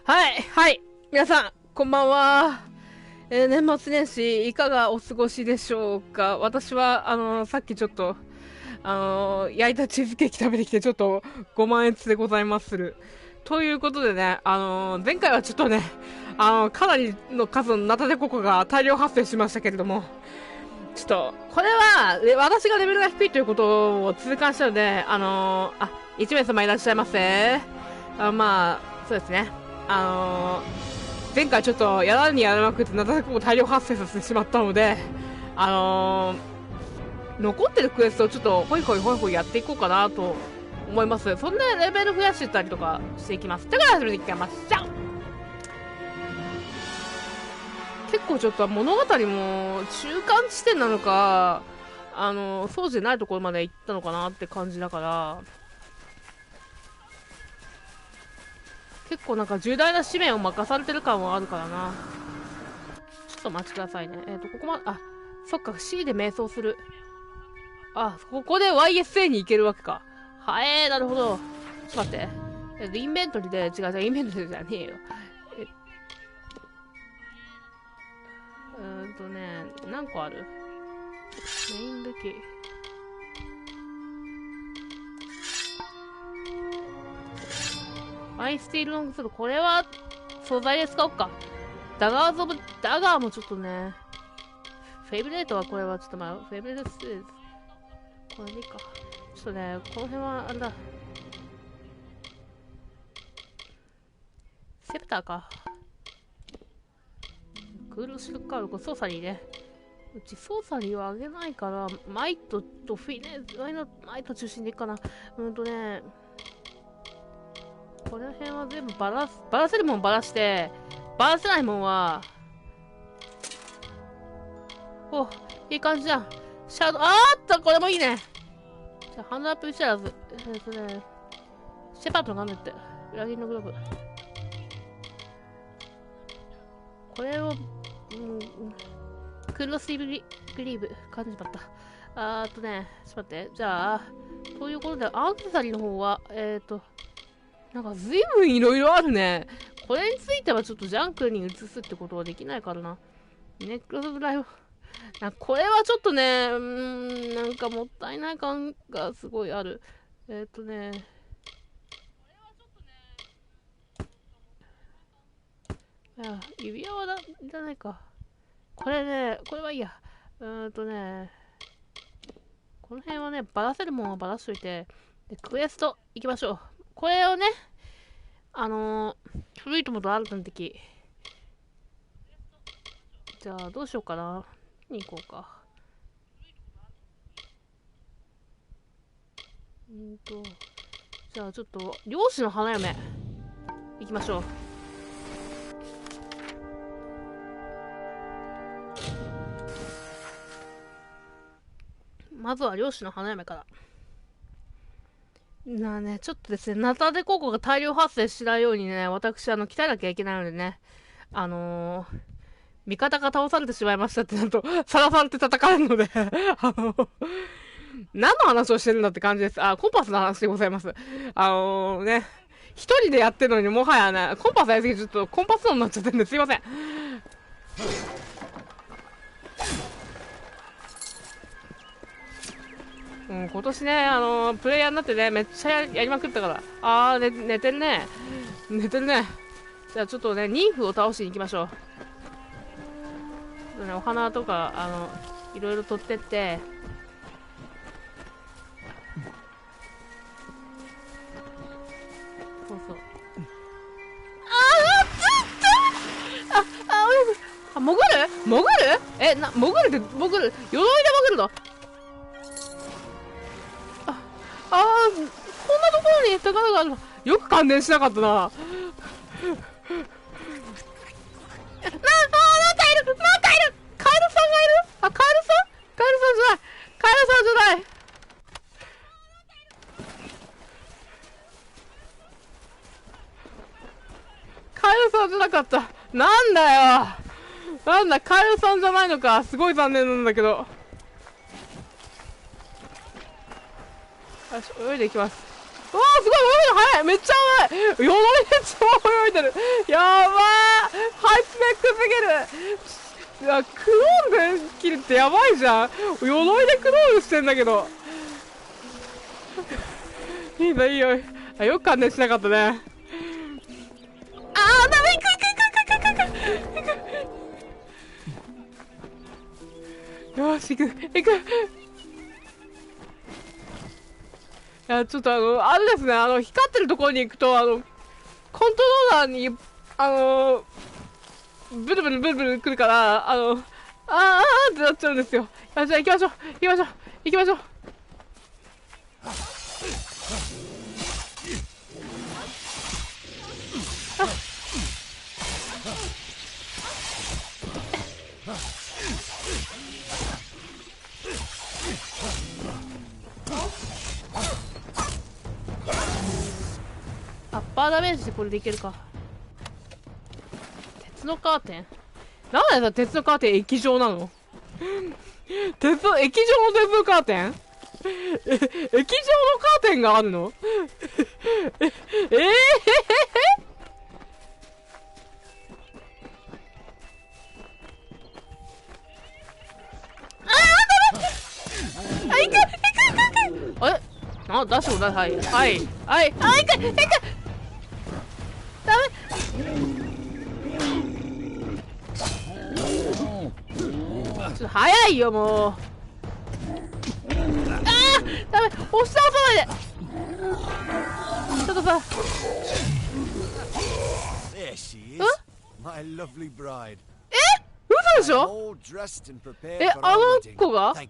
はい、はい。皆さん、こんばんは。年末年始、いかがお過ごしでしょうか。私は、さっきちょっと、焼いたチーズケーキ食べてきて、ちょっと、ご満悦でございまする。ということでね、前回はちょっとね、かなりの数のナタデココが大量発生しましたけれども、ちょっと、これは、私がレベルが低いということを痛感したので、1名様いらっしゃいませ。まあ、そうですね。前回ちょっとやらにやらなくて、なぜか大量発生させてしまったので、残ってるクエストをちょっとホイホイホイホイやっていこうかなと思います。そんでレベル増やしてたりとかしていきます。だから始めていきましょう。結構ちょっと物語も中間地点なのか、そうじゃないところまで行ったのかなって感じだから、結構なんか重大な使命を任されてる感はあるからな。ちょっとお待ちくださいね。ここま、そっか、C で瞑想する。ここで YSA に行けるわけか。なるほど。ちょっと待って。インベントリで、インベントリじゃねえよ。何個ある？メイン武器。アイスティールロングスロー、これは素材で使おうか。ダガーもちょっとね。フェイブレートはこれはちょっとフェイブレートスーズ。これでいいか。ちょっとね、この辺はあれだ。セプターか。クールシルクカード、これソーサリーね。うちソーサリーはあげないから、マイトとフィネマイト中心でいいかな。この辺は全部バラせるもんバラして、バラせないもんは、いい感じじゃん。シャドウ、これもいいね。じゃあ、ハンドアップシャラーズ。シェパートのガムって。裏切りのグローブ。これを、クロスイブグリーブ。感じまった。ちょっと待って。じゃあ、ということで、アクセサリーの方は、なんか随分いろいろあるね。これについてはちょっとジャンクに移すってことはできないからな。ネックロスドライブ。これはちょっとね、なんかもったいない感がすごいある。指輪はいらないか。これはいいや。この辺はね、バラせるもんはバラしといて、で、クエスト行きましょう。これをね、古い友と新たな敵。じゃあ、どうしようかな。に行こうか。じゃあ、ちょっと、漁師の花嫁。行きましょう。まずは漁師の花嫁から。ちょっとですね、ナタデココが大量発生しないようにね、私、鍛えなきゃいけないのでね、味方が倒されてしまいましたってなると、さらされて戦えるので何の話をしてるんだって感じです。コンパスの話でございます。一人でやってるのにもはやね、コンパスやりすぎてちょっとコンパス音になっちゃってるんですいません。今年ね、プレイヤーになってね、めっちゃやりまくったから。寝てるね。じゃあちょっとね、ニンフを倒しに行きましょう。お花とか、いろいろ取ってって。そうそう。潜る鎧で潜るの？こんなところに宝があるの。よく関連しなかったな。なんかいるカエルさんがいる。カエルさんじゃない。カエルさんじゃなかった。なんだよ。カエルさんじゃないのか。すごい残念なんだけど。よし、泳いでいきます。すごい泳いで早い。めっちゃ早い。よどりで超泳いってる。やばー、ハイスペックすぎる。いや、クロールで切るってやばいじゃん。鎧でクロールしてんだけど。いいのいいよ。あ、よく感電しなかったね。あー、ダメ、行く。よし、行く。いや、ちょっとあれですね、光ってるところに行くと、コントローラーに、ブルブルブルブル来るから、ってなっちゃうんですよ。じゃあ行きましょう。アッパーダメージでこれでいけるか。鉄のカーテン、なんでさ、鉄のカーテン液状なの？液状の鉄のカーテン？液状のカーテンがあるの？あれ、あ、出してください。はい。ダメ。ちょっと早いよ、もう。ダメ。押し倒さないで。ちょっとさ。嘘でしょ？あの子が？マジ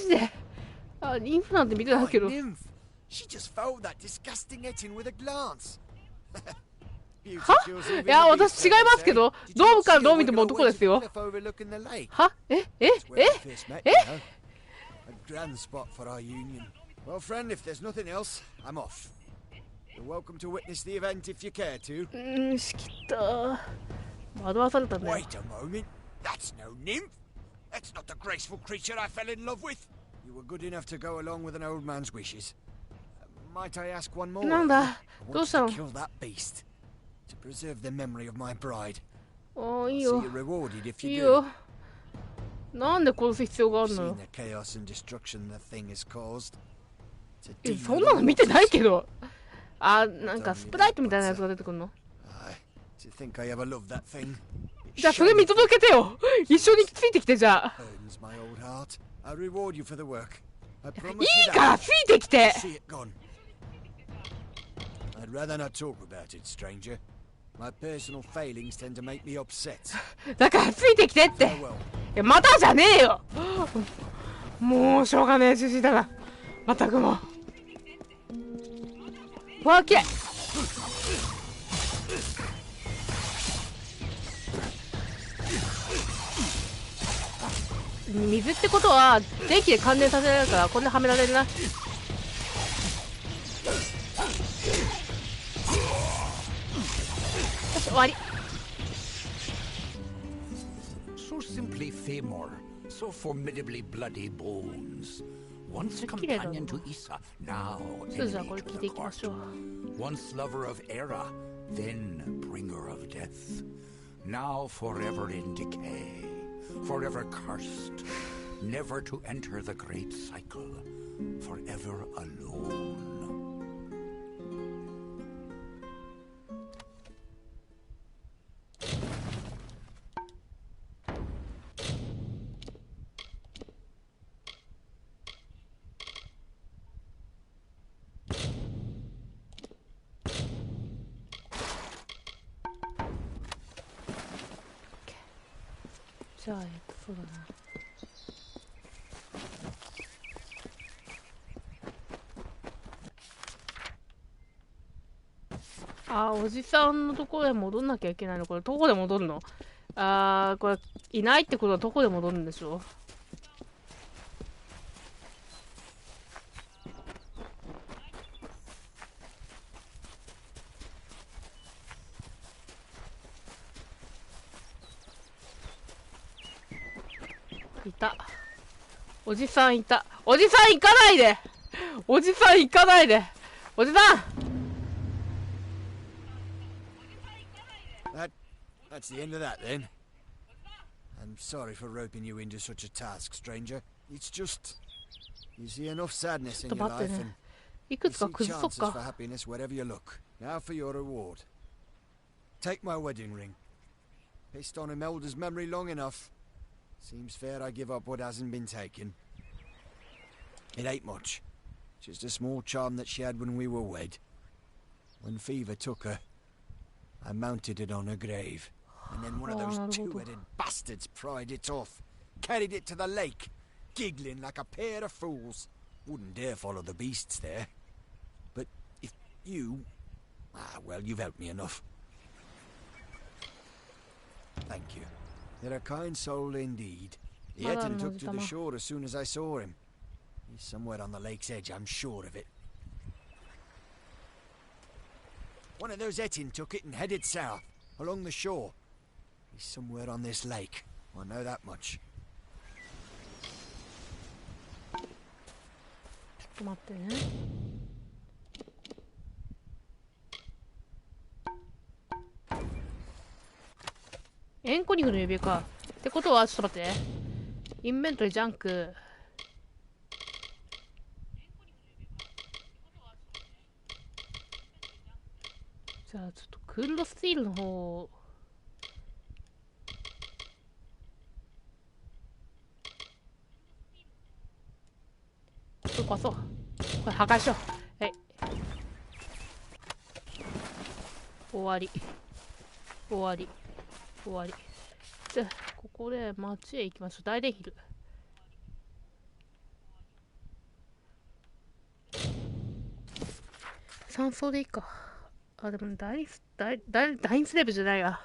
で？あ、インフなんて見てないけど。はいや、私違いますけど、ドームからどう見ても男ですよ。は？仕切った。惑わされたんだよ。なんだ？どうしたの？ああ、いいよ。いいよ。なんで殺す必要があるのよ。そんなの見てないけど。あ、なんかスプライトみたいなやつが出てくるの？じゃあそれ見届けてよ。一緒についてきて、じゃあ。いいからついてきて。だからついてきてって。いや、またじゃねえよ。もうしょうがねえじじいだな。まったくもう。わあ、きれい。水ってことは電気で感電させられるから、こんなはめられるな。よし、終わり。So simply famous, so formidably bloody bones. Once companion to Issa, now enemy to the court. Once lover of Era, then bringer of death. Now forever in decay, forever cursed, never to enter the great cycle, forever alone. じゃあ、そうだな。あ、おじさんのところへ戻んなきゃいけないの？これどこで戻るの？これいないってことはどこで戻るんでしょう？いた。おじさんいた。おじさん行かないで。おじさん行かないで。おじさん。That's the end of that then. I'm sorry for roping you into such a task, stranger. It's just you see enough sadness in your life and you see chances for happiness wherever you look. Now for your reward. Take my wedding ring. Pissed on Imelda's memory long enough. Seems fair I give up what hasn't been taken. It ain't much. Just a small charm that she had when we were wed. When fever took her, I mounted it on her grave. And then one of those two-headed bastards pried it off. Carried it to the lake, giggling like a pair of fools. Wouldn't dare follow the beasts there. But if you... well, you've helped me enough. Thank you. You're a kind soul indeed. The Etin took to the shore as soon as I saw him. He's somewhere on the lake's edge, I'm sure of it. One of those Etin took it and headed south, along the shore. He's somewhere on this lake. I know that much. ちょっと待ってね。エンコニフの指輪か。ってことは、ちょっと待って。インベントリジャンク。じゃあ、ちょっとクールドスティールの方。こそう。これ破壊しよう。はい。終わり。終わり。終わり。じゃあ、ここで町へ行きましょう。大電ヒル。山荘でいいか。あ、でもダインスレーブじゃないわ。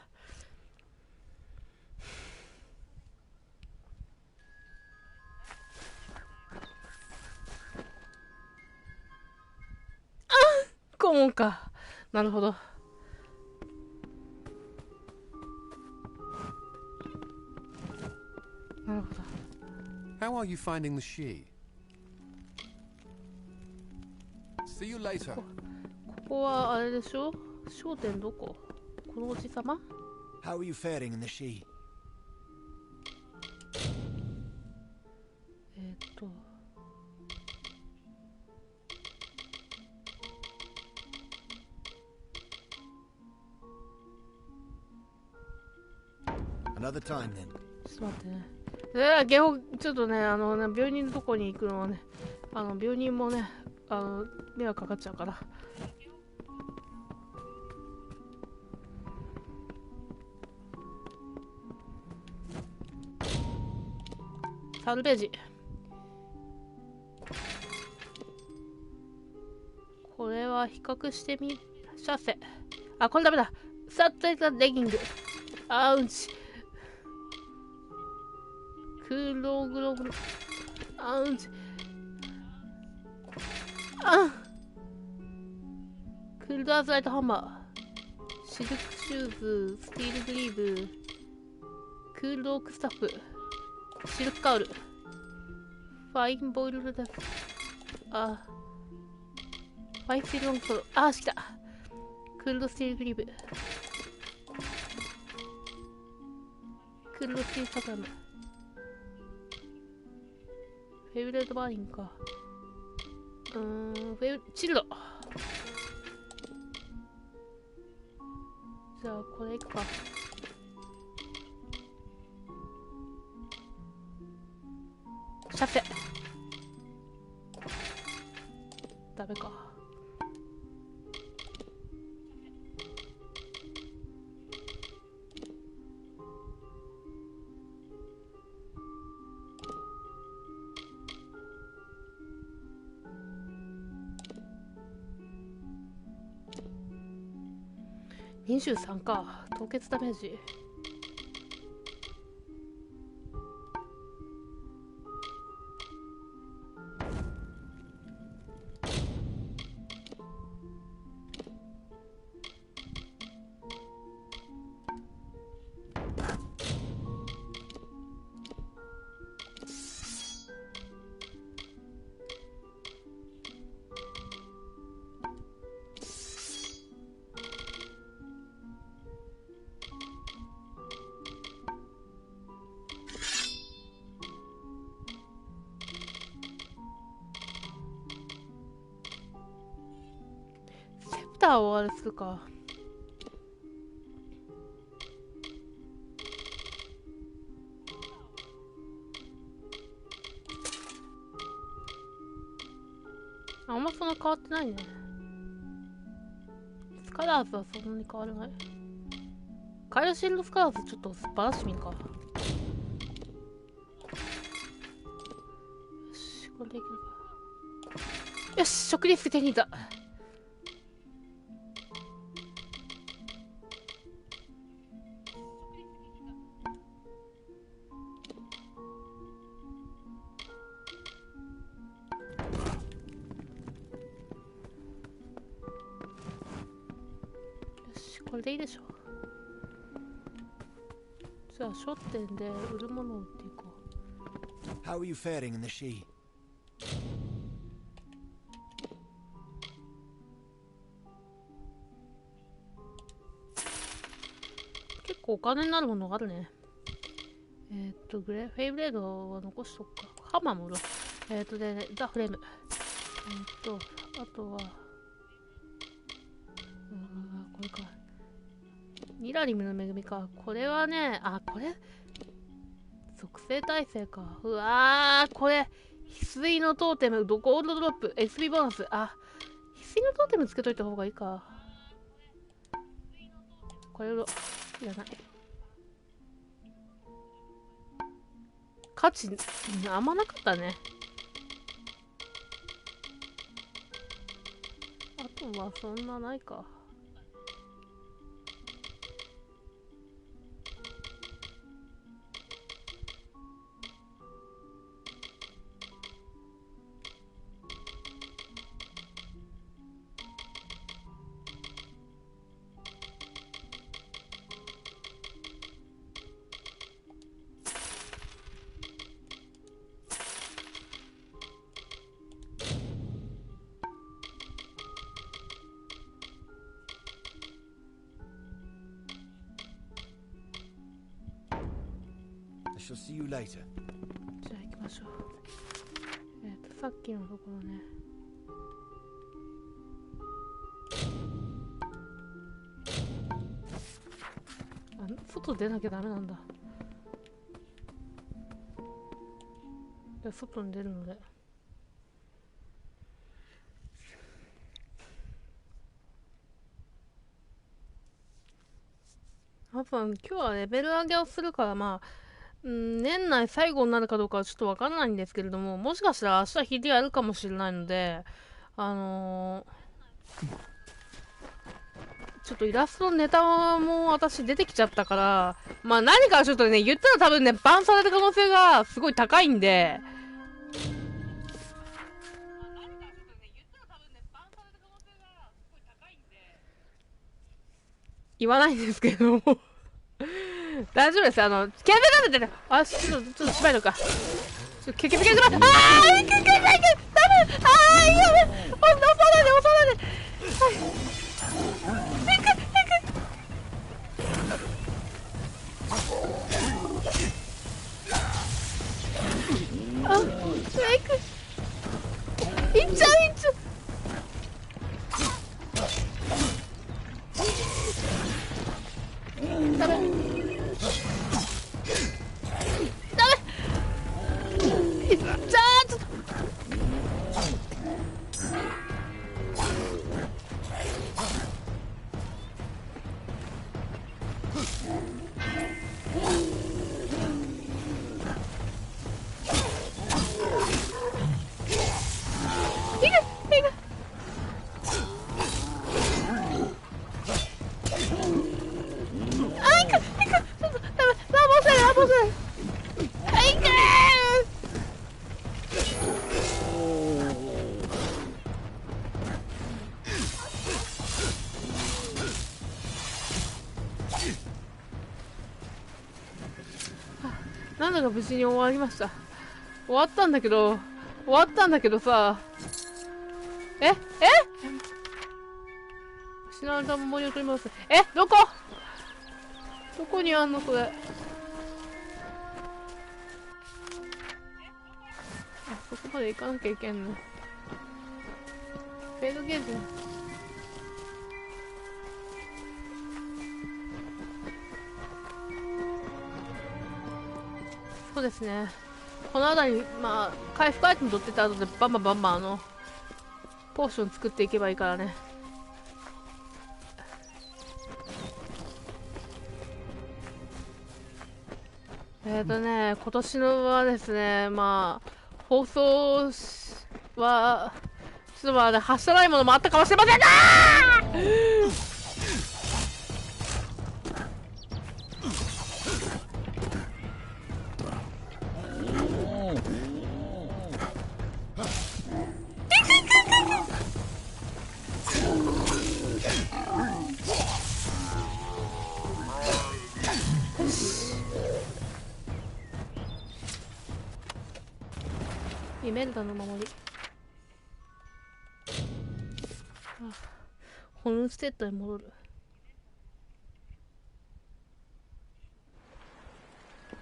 顧問か。なるほど。なるほど。How are you finding the she? See you later. ここはあれでしょ？焦点どこ？このおじさま？ How are you faring in the she? Another time then. ちょっと待ってね。ちょっとね、病人のとこに行くのはね、病人もね、迷惑かかっちゃうから。サルベージ。これは比較してみ、シャセ。あ、これダメだ。サッタイザレギング。あうんち。クーログログ。あうんち。あクールドアーズライトハンマー。シルクシューズ。スティールグリーブ。クールドオークスタッフ。シルクカウル。ファインボイルドダフ。あファインスティールロングソロ。あ来た。クールドスティールグリーブ。クールドスティールサタム。フェイブレードバーニングか。チルド。じゃあ、これいくか。シャセ。ダメか。23か。凍結ダメージ。ターをあれするか。あんまそんな変わってないね。スカラーズはそんなに変わらない。カイロシールドスカラーズちょっとバラしてみるか。よし、これでいけるか。よし、食リス手に入れた。これでいいでしょ。じゃあ商店で売るものを売っていこう。 How are you faring in the sea? 結構お金になるものがあるね。フェイブレードは残しとくか。ハンマーも売ろう。で、ザ・フレーム。あとは、これか。ニラリムの恵みか。これはね、これ属性耐性か。うわー、これ、翡翠のトーテム、ゴールドドロップ、XP ボーナス。翡翠のトーテムつけといた方がいいか。これを、いらない。価値、あんまなかったね。あとはそんなないか。I shall see you later. じゃあ行きましょう。さっきのところね。外出なきゃダメなんだ。じゃあ外に出るので。多分今日はレベル上げをするから、年内最後になるかどうかはちょっとわからないんですけれども、もしかしたら明日日でやるかもしれないので、ちょっとイラストのネタも私出てきちゃったから、何かちょっとね、言ったら多分ね、バンされる可能性がすごい高いんで、言わないんですけども大丈夫です。キャベ立ててね。ちょっとしばいのか。キャベ立て、いけダメ。やべ。押さないで。はい。いく。いっちゃう。ダメ。いっちゃー、ちょっと。なんだか無事に終わりました。終わったんだけどさ。失われた森を取り戻す。どこにあんのそれ。そこまで行かなきゃいけんの。フェードゲージ。そうですね。この辺り、まあ、回復アイテム取ってた後でバンバンバンバンポーション作っていけばいいからね。今年のはですね、まあ、放送は、ちょっとまあ、発射ないものもあったかもしれませんがイメルダの守り。ホルンステッドに戻る。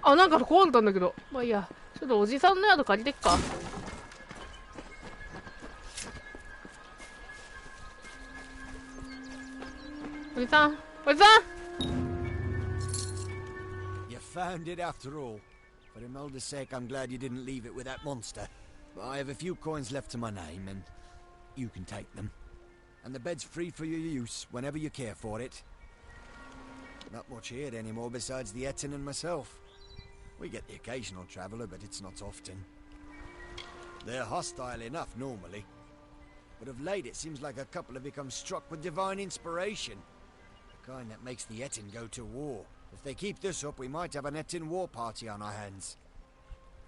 あ、なんか壊れたんだけど。まあいいや。ちょっとおじさんの宿借りてっか。おじさん、おじさん You found it after all. For Imelda's sake, I'm glad you didn't leave it with that monster. But I have a few coins left to my name, and you can take them. And the bed's free for your use whenever you care for it. Not much here anymore besides the Etten and myself. We get the occasional traveller, but it's not often. They're hostile enough normally. But of late it seems like a couple have become struck with divine inspiration. The kind that makes the Etten go to war. If they keep this up, we might have an Etten war party on our hands.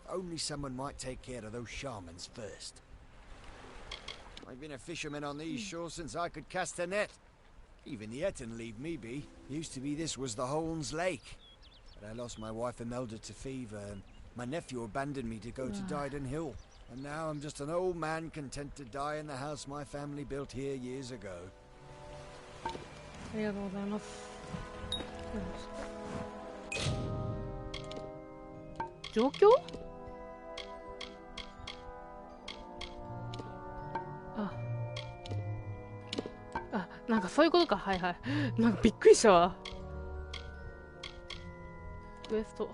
If only someone might take care of those shamans first. I've been a fisherman on these shores since I could cast a net. Even the Etten leave me be. Used to be this was the Holmes Lake. But I lost my wife Imelda to fever, and my nephew abandoned me to go to Dyden Hill. And now I'm just an old man content to die in the house my family built here years ago. ありがとうございます。状況？なんかそういうことか。はいはい。なんかびっくりしたわ。クエスト。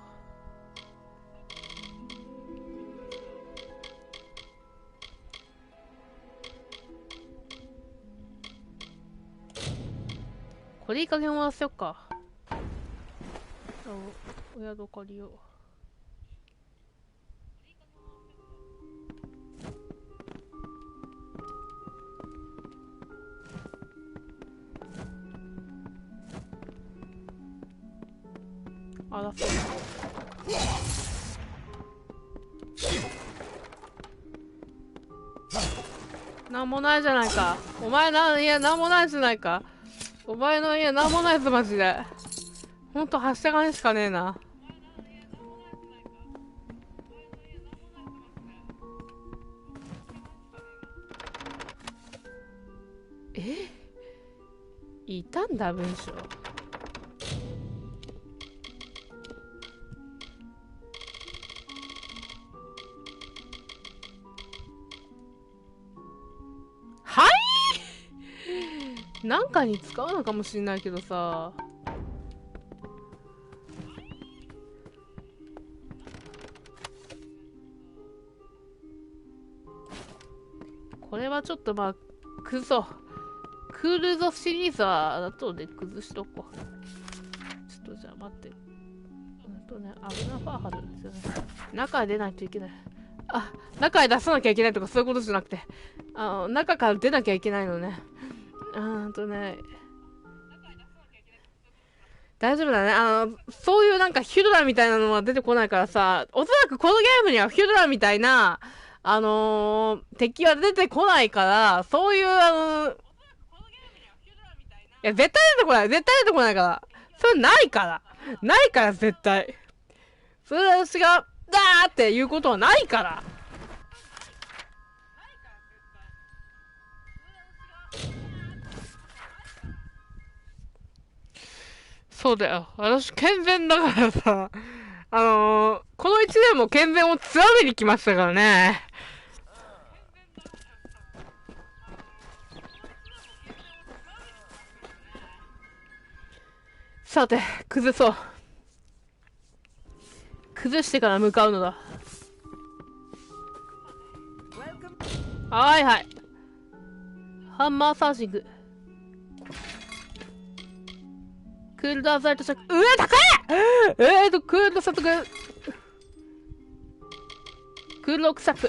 これいい加減終わらせよっか。お宿借りよう。あらそう。なんもないじゃないか。お前いや、なんもないじゃないか。お前の家なんもないぞマジで。ほんとはした金しかねえな。いたんだ文章。なんかに使うのかもしれないけどさ。これはちょっとまあ、クールゾシリーズは後で崩しとこう。ちょっとじゃあ待って。アブナファーハルですよね。中へ出ないといけない。あ、中へ出さなきゃいけないとかそういうことじゃなくて、中から出なきゃいけないのね。大丈夫だね。そういうなんかヒュドラみたいなのは出てこないからさ、おそらくこのゲームにはヒュドラみたいな、敵は出てこないから、そういう、いや、絶対出てこない。絶対出てこないから。それないから。ないから、絶対。それで私が、だーっていうことはないから。そうだよ。私、健全だからさ、この1年も健全を極めに来ましたからね。さて、崩そう。崩してから向かうのだ。はいはい。ハンマーサージング。クールダウンサイトシャック。高い。クールドサットク。クールロックサップ。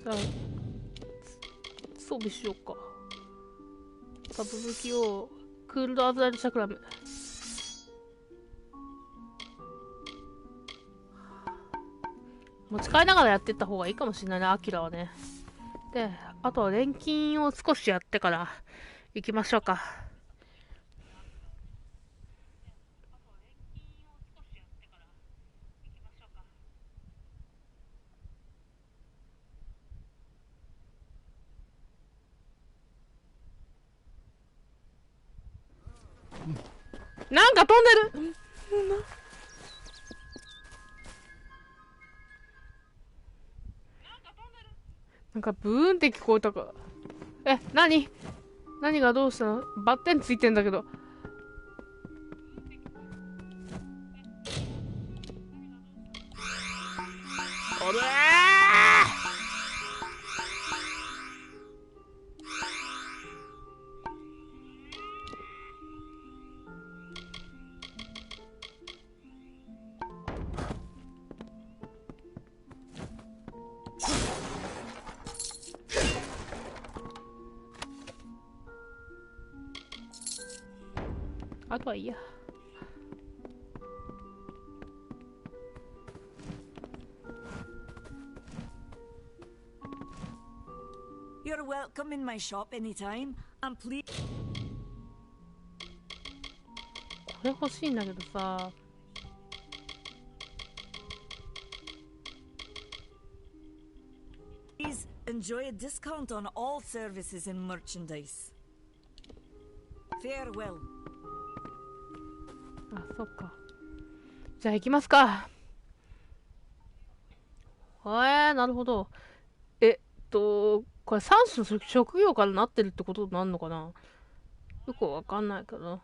さあ、装備しようか。サブ武器をクールドアズラルチャクラム。持ち帰りながらやってった方がいいかもしれないな、アキラはね。で、あとは錬金を少しやってから行きましょうか。なんか飛んでる。なんかブーンって聞こえたか。何がどうしたの？バッテンついてんだけど。おれー！あとはいいや。You're welcome in my shop anytime. And please. これ欲しいんだけどさ。Please enjoy a discount on all services and merchandise. Farewell. あ、そっか。じゃあ行きますか。なるほど。これ3種の職業からなってるってことになるのかな？よくわかんないけど。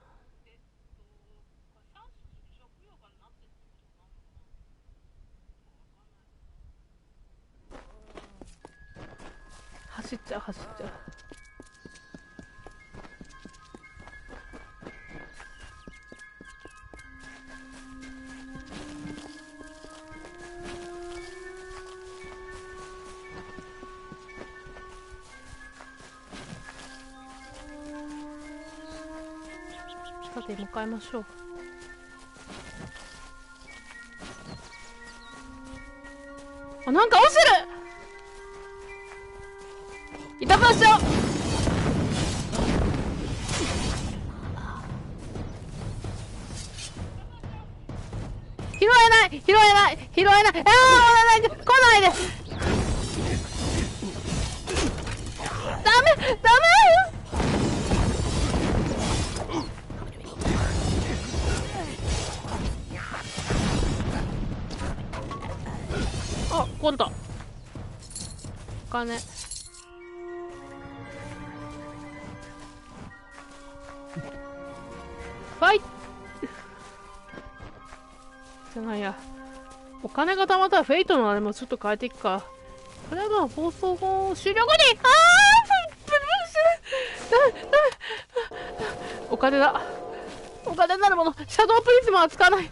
走っちゃう。さて向かいましょう。あ、なんか落ちてる。いたずらしちゃう。拾えない。来ないで。ダメ。あ、今度。お金。ファイじゃないや。お金が貯まったらフェイトのあれもちょっと変えていくか。これはまあ放送後終了後にお金だ。お金になるもの。シャドウプリズムは使わない。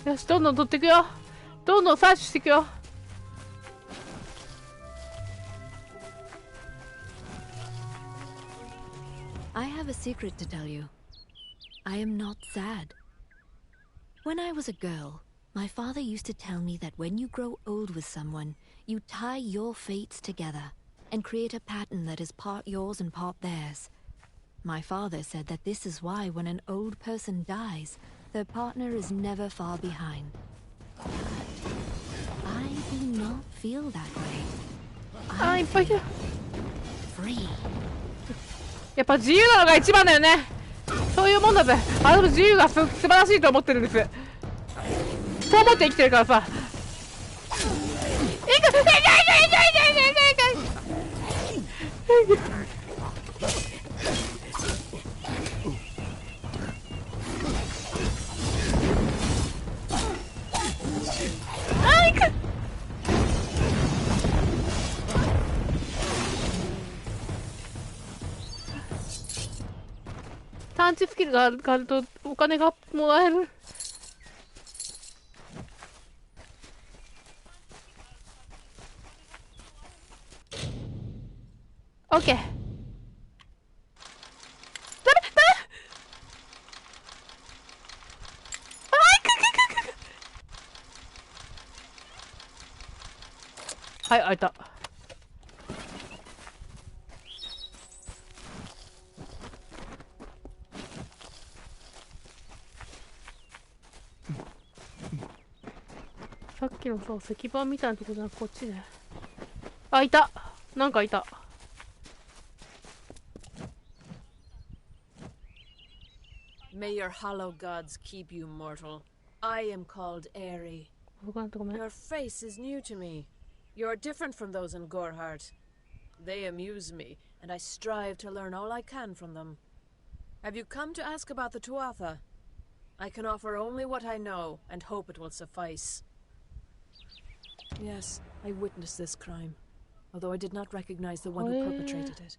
よし、どんどん取っていくよ。どんどん採取していくよ。I have a secret to tell you. I am not sad. When I was a girl, my father used to tell me that when you grow old with someone, you tie your fates together and create a pattern that is part yours and part theirs. My father said that this is why when an old person dies, their partner is never far behind. But I do not feel that way. I feel free. やっぱ自由なのが一番だよね。そういうもんだぜ。あの自由が素晴らしいと思ってるんです。そう思って生きてるからさ。探知スキルがあるとお金がもらえる。オッケー。ダメはい、開いた。さっきのさ、石板みたいなとこじゃなくこっちで。あ、いた。なんかいた。May your hollow gods keep you mortal. I am called Airy. Your face is new to me. You are different from those in Gorhart. They amuse me, and I strive to learn all I can from them. Have you come to ask about the Tuatha? I can offer only what I know, and hope it will suffice. Yes, I witnessed this crime, although I did not recognize the one who perpetrated it.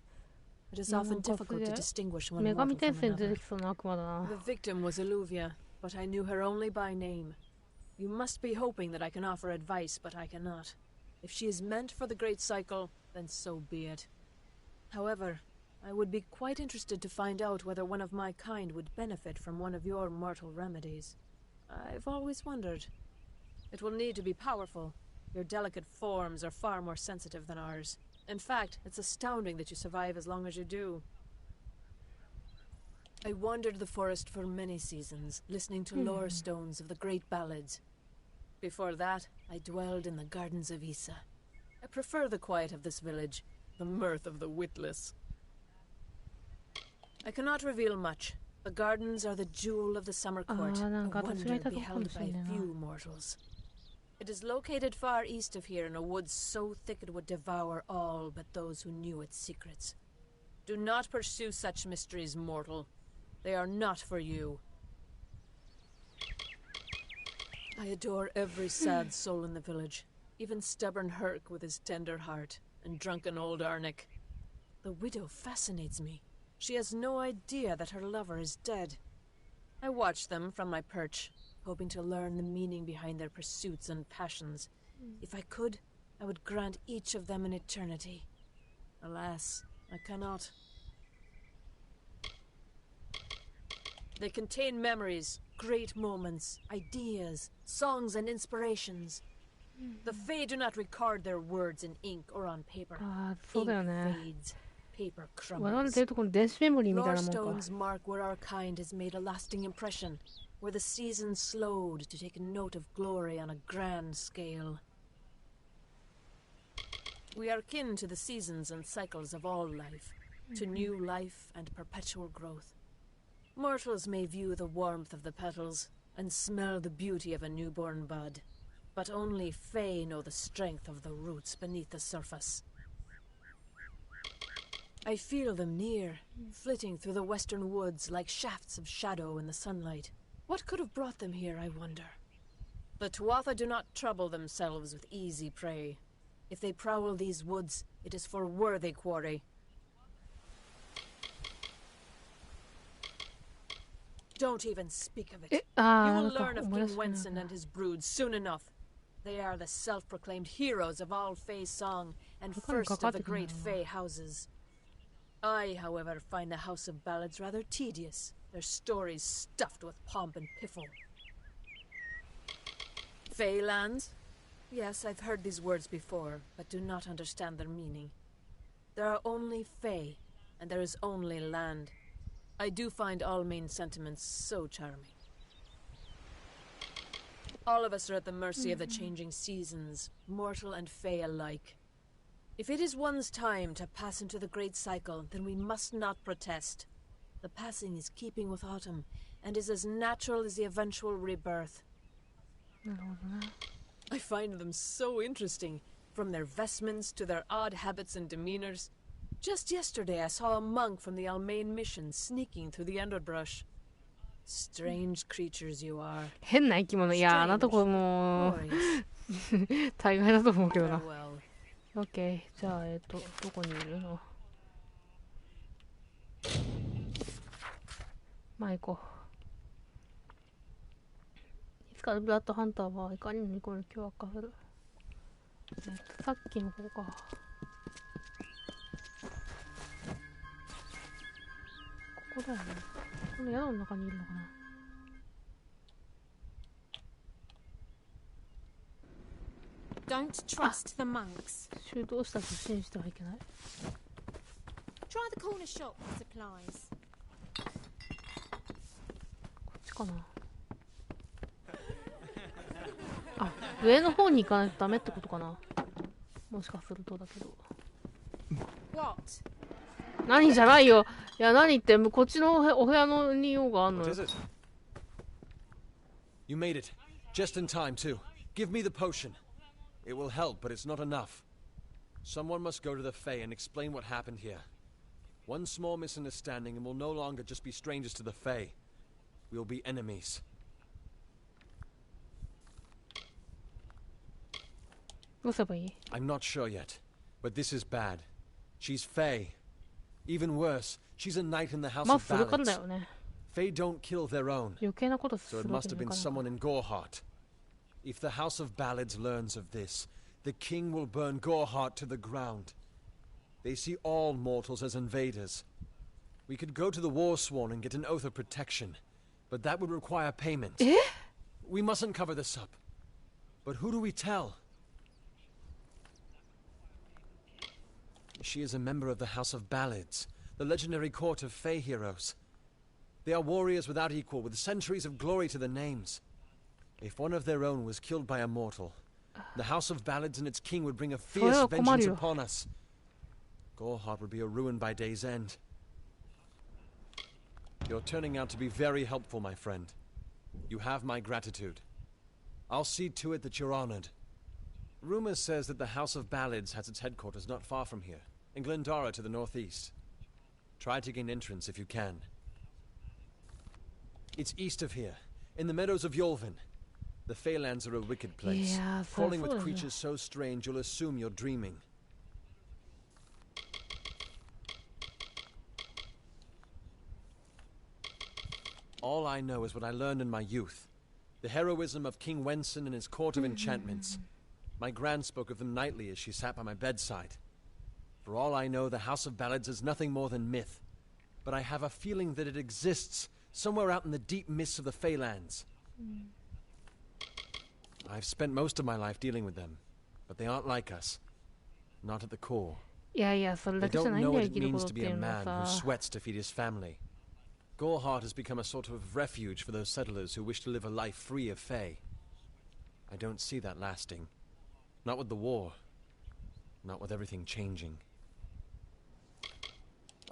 It is often difficult to distinguish one mortal from another. The victim was Illuvia, but I knew her only by name. You must be hoping that I can offer advice, but I cannot. If she is meant for the Great Cycle, then so be it. However, I would be quite interested to find out whether one of my kind would benefit from one of your mortal remedies. I've always wondered. It will need to be powerful. Your delicate forms are far more sensitive than ours. In fact, it's astounding that you survive as long as you do. I wandered the forest for many seasons, listening to lore stones of the great ballads. Before that, I dwelled in the gardens of Issa. I prefer the quiet of this village, the mirth of the witless. I cannot reveal much. The gardens are the jewel of the summer court, a wonder beheld by few mortals. It is located far east of here in a wood so thick it would devour all but those who knew its secrets. Do not pursue such mysteries, mortal. They are not for you. I adore every sad soul in the village, even stubborn Herc with his tender heart, and drunken old Arnick. The widow fascinates me. She has no idea that her lover is dead. I watch them from my perch, hoping to learn the meaning behind their pursuits and passions. If I could, I would grant each of them an eternity. Alas, I cannot. They contain memories, great moments, ideas, songs and inspirations. The Fae do not record their words in ink or on paper. Ink fades, paper crumbles. Lore stones mark where our kind has made a lasting impression, where the seasons slowed to take note of glory on a grand scale. We are kin to the seasons and cycles of all life, to new life and perpetual growth. Mortals may view the warmth of the petals and smell the beauty of a newborn bud, but only Fae know the strength of the roots beneath the surface. I feel them near, flitting through the western woods like shafts of shadow in the sunlight. What could have brought them here, I wonder? The Tuatha do not trouble themselves with easy prey. If they prowl these woods, it is for worthy quarry. Don't even speak of it. You will learn of King Wenson and his brood soon enough. They are the self-proclaimed heroes of all Fae song, and first of the great Fae houses. I, however, find the House of Ballads rather tedious, their stories stuffed with pomp and piffle. Fae lands? Yes, I've heard these words before, but do not understand their meaning. There are only Fae, and there is only land. I do find all main sentiments so charming. All of us are at the mercy of the changing seasons, mortal and Fae alike. If it is one's time to pass into the great cycle, then we must not protest. The passing is keeping with autumn, and is as natural as the eventual rebirth. I find them so interesting, from their vestments to their odd habits and demeanors. Just yesterday I saw a monk from the Almain mission sneaking through the underbrush. Strange creatures you are. 変な生き物。いや、あなたこれもう大概だと思うけどな。オッケー。じゃあ、どこにいるの？まあ行こう。いつかブラッドハンターはいかにもニコル凶悪化する。さっきの方か。ここだよね。この宿の中にいるのかな。Don't trust the monks. 修道士たちを信じてはいけない。Try the corner shop for supplies. こっちかな。あ、上の方に行かないとダメってことかな。もしかするとだけど。What? 何じゃないよ。いや、何言って、こっちのお部屋のに用があんのよ。You made it. Just in time, too. Give me the potion. It will help, but it's not enough. Someone must go to the Fae and explain what happened here. One small misunderstanding and we'll no longer just be strangers to the Fae. We'll be enemies. どうすればいい？ I'm not sure yet, but this is bad. She's Fae. Even worse, she's a knight in the House of Ballads. Fae don't kill their own, so it must have been someone in Gorehart. If the House of Ballads learns of this, the king will burn Gorehart to the ground. They see all mortals as invaders. We could go to the Warsworn and get an oath of protection, but that would require payment. We mustn't cover this up. But who do we tell? She is a member of the House of Ballads, the legendary court of Fae heroes. They are warriors without equal, with centuries of glory to their names. If one of their own was killed by a mortal, the House of Ballads and its king would bring a fierce vengeance upon us. Gorehart would be a ruin by day's end. You're turning out to be very helpful, my friend. You have my gratitude. I'll see to it that you're honored. Rumor says that the House of Ballads has its headquarters not far from here, in Glendara to the northeast. Try to gain entrance if you can. It's east of here, in the meadows of Yolvin. The Feylands are a wicked place, crawling with creatures so strange you'll assume you're dreaming. All I know is what I learned in my youth. The heroism of King Wenson and his court of enchantments. My gran spoke of them nightly as she sat by my bedside. For all I know, the House of Ballads is nothing more than myth. But I have a feeling that it exists somewhere out in the deep mists of the Feylands. I've spent most of my life dealing with them, but they aren't like us. Not at the core. They don't know what it means to be a man who sweats to feed his family. Gorehart has become a sort of refuge for those settlers who wish to live a life free of Fae. I don't see that lasting. Not with the war. Not with everything changing.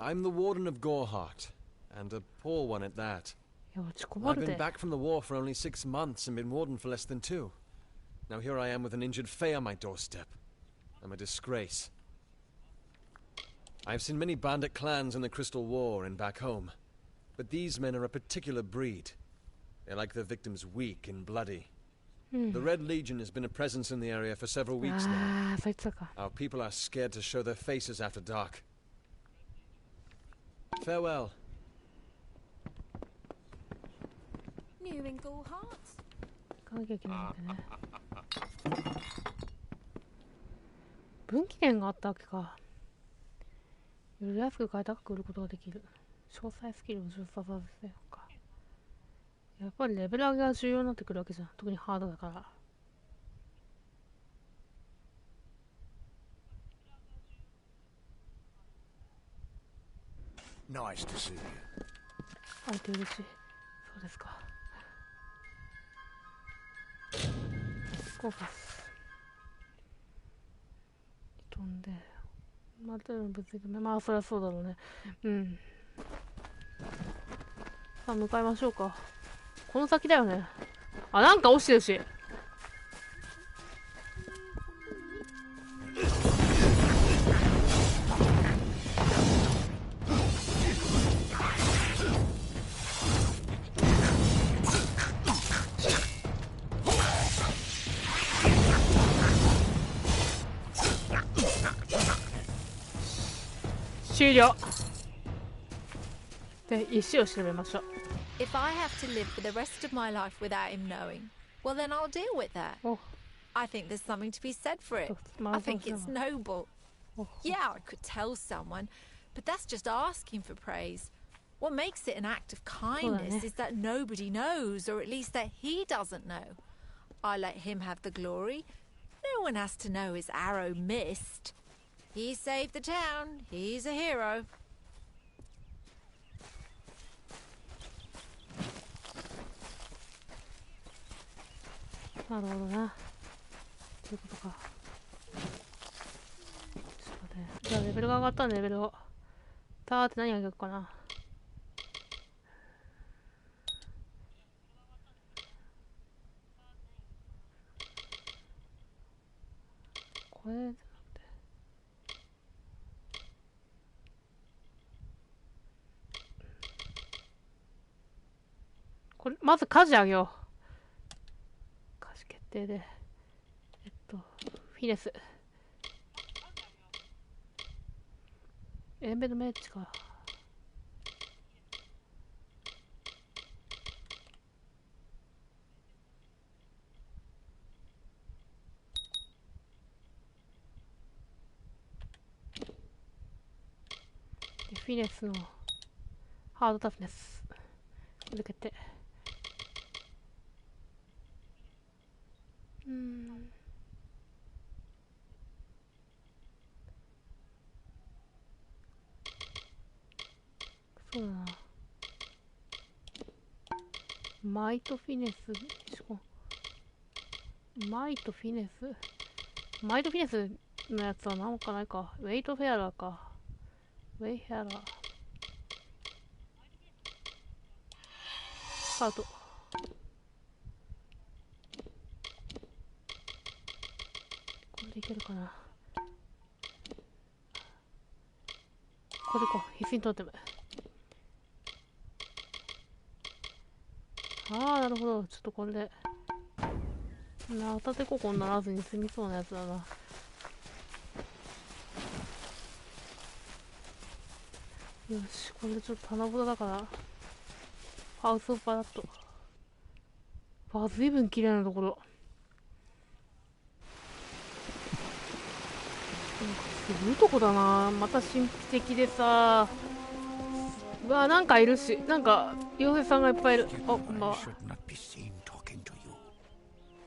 I'm the warden of Gorehart, and a poor one at that. I've been back from the war for only 6 months and been warden for less than 2. Now here I am with an injured Fae on my doorstep. I'm a disgrace. I've seen many bandit clans in the Crystal War and back home, but these men are a particular breed. They like their victims weak and bloody. The Red Legion has been a presence in the area for several weeks now. Our people are scared to show their faces after dark. Farewell. New in Gorehart? 行かなきゃいけないんだね。分岐点があったわけか。より安く買い高く売ることができる。詳細スキルを重視させようか。やっぱりレベル上げが重要になってくるわけじゃん。特にハードだから。Nice to see you. 会えて嬉しい。そうですか。コーパス。飛んで。また物理的な。まあそりゃそうだろうね。うん。さあ向かいましょうか。この先だよね。あ、なんか落ちてるし。終了。で、石を調べましょう。If I have to live for the rest of my life without him knowing, well then I'll deal with that. I think there's something to be said for it. I think it's noble. Yeah, I could tell someone, but that's just asking for praise. What makes it an act of kindness is that nobody knows, or at least that he doesn't know. I let him have the glory. No one has to know his arrow missed. He saved the town. He's a hero. なるほどな。ということか。ちょっとね。じゃあレベルが上がったんでレベルを。たーって何あげようかな。これ。これまず家事あげよう。家事決定でフィネスエンベルメッチか。でフィネスのハードタフネス続けてそうだな。マイとフィネスマイとフィネスのやつは何かないか。ウェイトフェアラーか。ウェイフェアラースタート。これでいけるかな。これでいこう。必須にトーテム。ああ、なるほど。ちょっとこれでなたてここにならずに済みそうなやつだな。よし、これでちょっと棚ぼただからハウスオブバラット。ずいぶん綺麗なところ。すごいとこだな。また神秘的でさ。うわ、なんかいるし、なんか妖精さんがいっぱいいる。あ、こんばんは。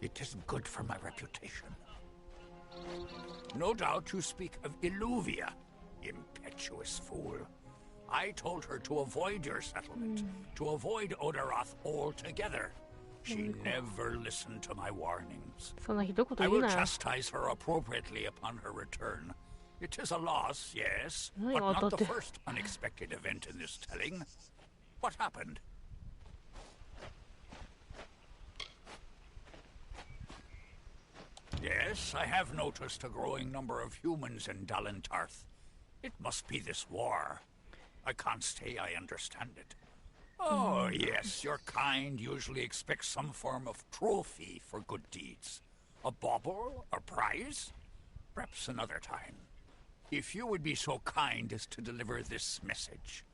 It isn't good for my reputation. No doubt you speak of Illuvia, impetuous fool. I told her to avoid your settlement, to avoid Odaroth altogether. She never listened to my warnings. I will chastise her appropriately upon her return. It is a loss, yes, but not the first unexpected event in this telling. What happened? Yes, I have noticed a growing number of humans in Dalentarth. It must be this war. I can't say I understand it. Oh, yes, your kind usually expects some form of trophy for good deeds. A bauble, a prize? Perhaps another time. If you would be so kind as to deliver this message.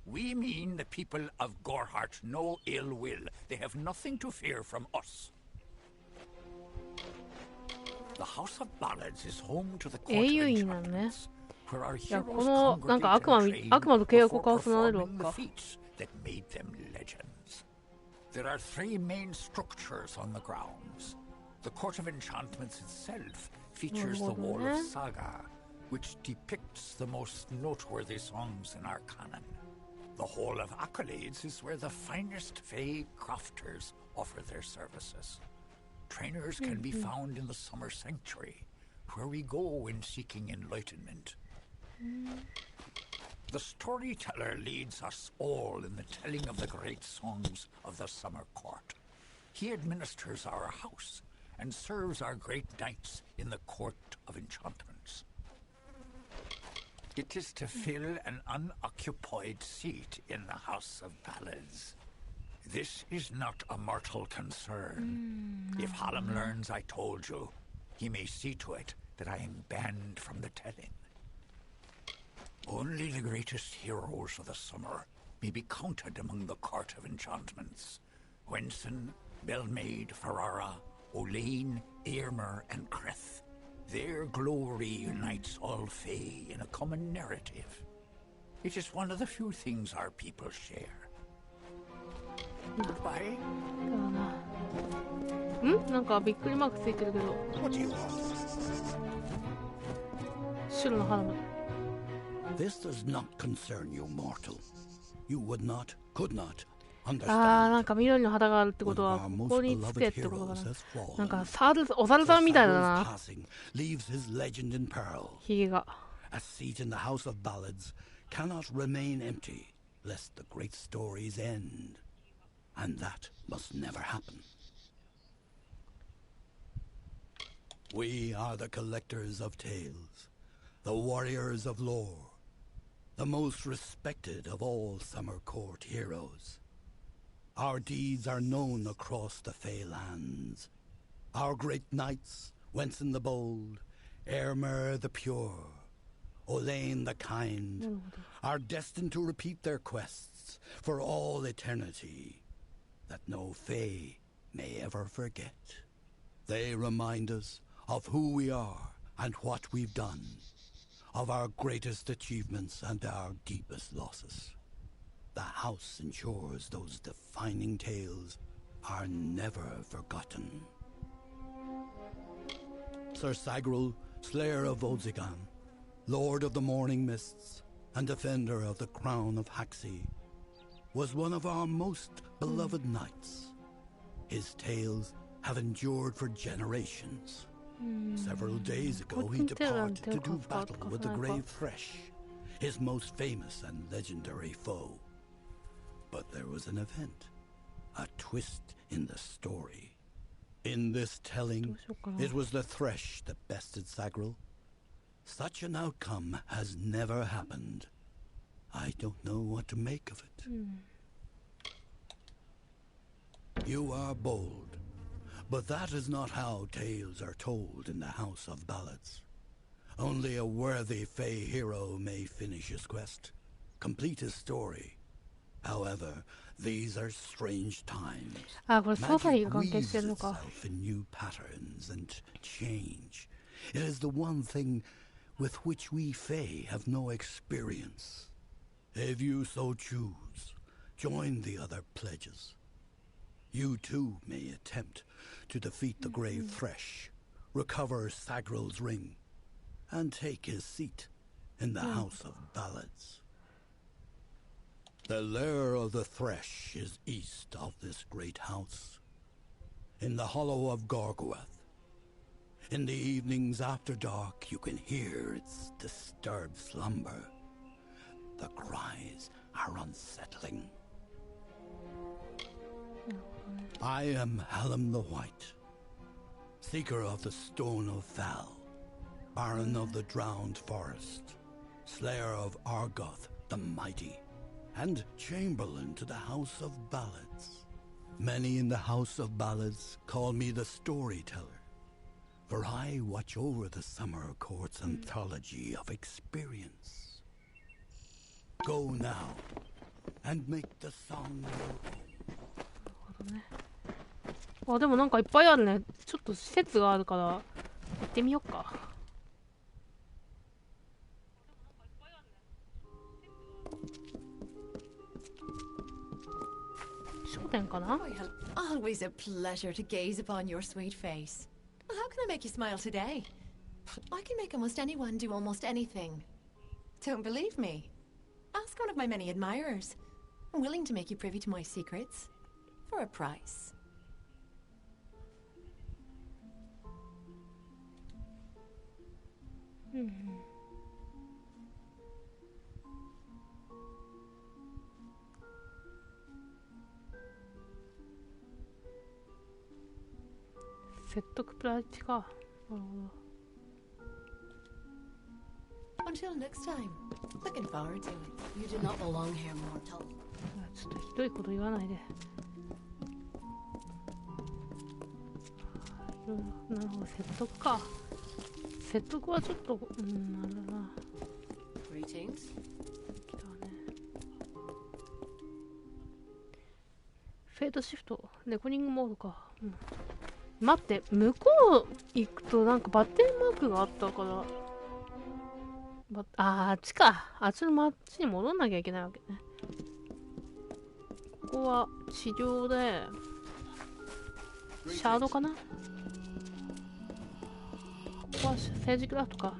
We mean the people of Gorhart no ill will. They have nothing to fear from us. The House of Ballads is home to the court of enchantments, where our heroes congregate and train before performing the feats that made them legends. There are 3 main structures on the grounds. The Court of Enchantments itself features the Wall of Saga, which depicts the most noteworthy songs in our canon. The Hall of Accolades is where the finest Fae crafters offer their services. Trainers can be found in the Summer Sanctuary, where we go when seeking enlightenment. The storyteller leads us all in the telling of the great songs of the summer court. He administers our house and serves our great knights in the court of enchantments. It is to fill an unoccupied seat in the House of Ballads. This is not a mortal concern. If Hallam learns I told you, he may see to it that I am banned from the telling. Only the greatest heroes of the summer may be counted among the court of enchantments. Wenson, Belmaid, Ferrara, Olaine, Eärmer, and Creth. Their glory unites all Fae in a common narrative. It is one of the few things our people share. Goodbye. なんかびっくりマークついてるけど。What do you want? 白の花火。This does not concern you, mortal. You would not, could not なんか緑の肌があるってことはここにつけってことかな。なんかお猿さんみたいだな。ひげが。A seat in the House of Ballads cannot remain empty, lest the great stories end, and that must never happen. We are the collectors of tales, the warriors of lore, the most respected of all summer court heroes. Our deeds are known across the Fey lands. Our great knights, Wenson the Bold, Eärmer the Pure, Olaine the Kind, are destined to repeat their quests for all eternity, that no Fey may ever forget. They remind us of who we are and what we've done, of our greatest achievements and our deepest losses. The house ensures those defining tales are never forgotten. Sir Sagrul, Slayer of Volzigan, Lord of the Morning Mists, and defender of the Crown of Haxi, was one of our most beloved knights. His tales have endured for generations. Several days ago he departed to do battle with the Grave Thresh, his most famous and legendary foe. But there was an event, a twist in the story. In this telling, it was the Thresh that bested Sagrul. Such an outcome has never happened. I don't know what to make of it. You are bold, but that is not how tales are told in the House of Ballads. Only a worthy Fey hero may finish his quest, complete his story. However, these are strange times. Magic weaves itself in new patterns and change. It is the one thing with which we Fae have no experience. If you so choose, join the other pledges. You too may attempt to defeat the Grave Thresh, recover Sagrul's ring, and take his seat in the House of Ballads. The lair of the Thresh is east of this great house, in the hollow of Gorgoeth. In the evenings after dark, you can hear its disturbed slumber. The cries are unsettling. I am Hallam the White, seeker of the Stone of Val, Baron of the Drowned Forest, Slayer of Argoth the Mighty, and Chamberlain to the House of Ballads. Many in the House of Ballads call me the Storyteller, for I watch over the Summer Court's anthology of experience. Go now, and make the song your own. あ、でもなんかいっぱいあるね。ちょっと施設があるから行ってみようか。商店かな？ Always a pleasure to gaze upon your sweet face. How can I make you smile today? I can make almost anyone do almost anything. Don't believe me? Ask one of my many admirers. I'm willing to make you privy to my secrets for a price. 説得プライチか。なるほど。Until next time. Looking forward to it. You do not belong here, mortal. ちょっとひどいこと言わないで。なるほど、説得か。説得はちょっと、なんだな。Greetings. フェードシフト、レコーディングモードか。待って、向こう行くとなんかバッテリーマークがあったから。あっちか。あっちの街に戻んなきゃいけないわけね。ここは治療で、シャードかな。ここは政治クラフトか。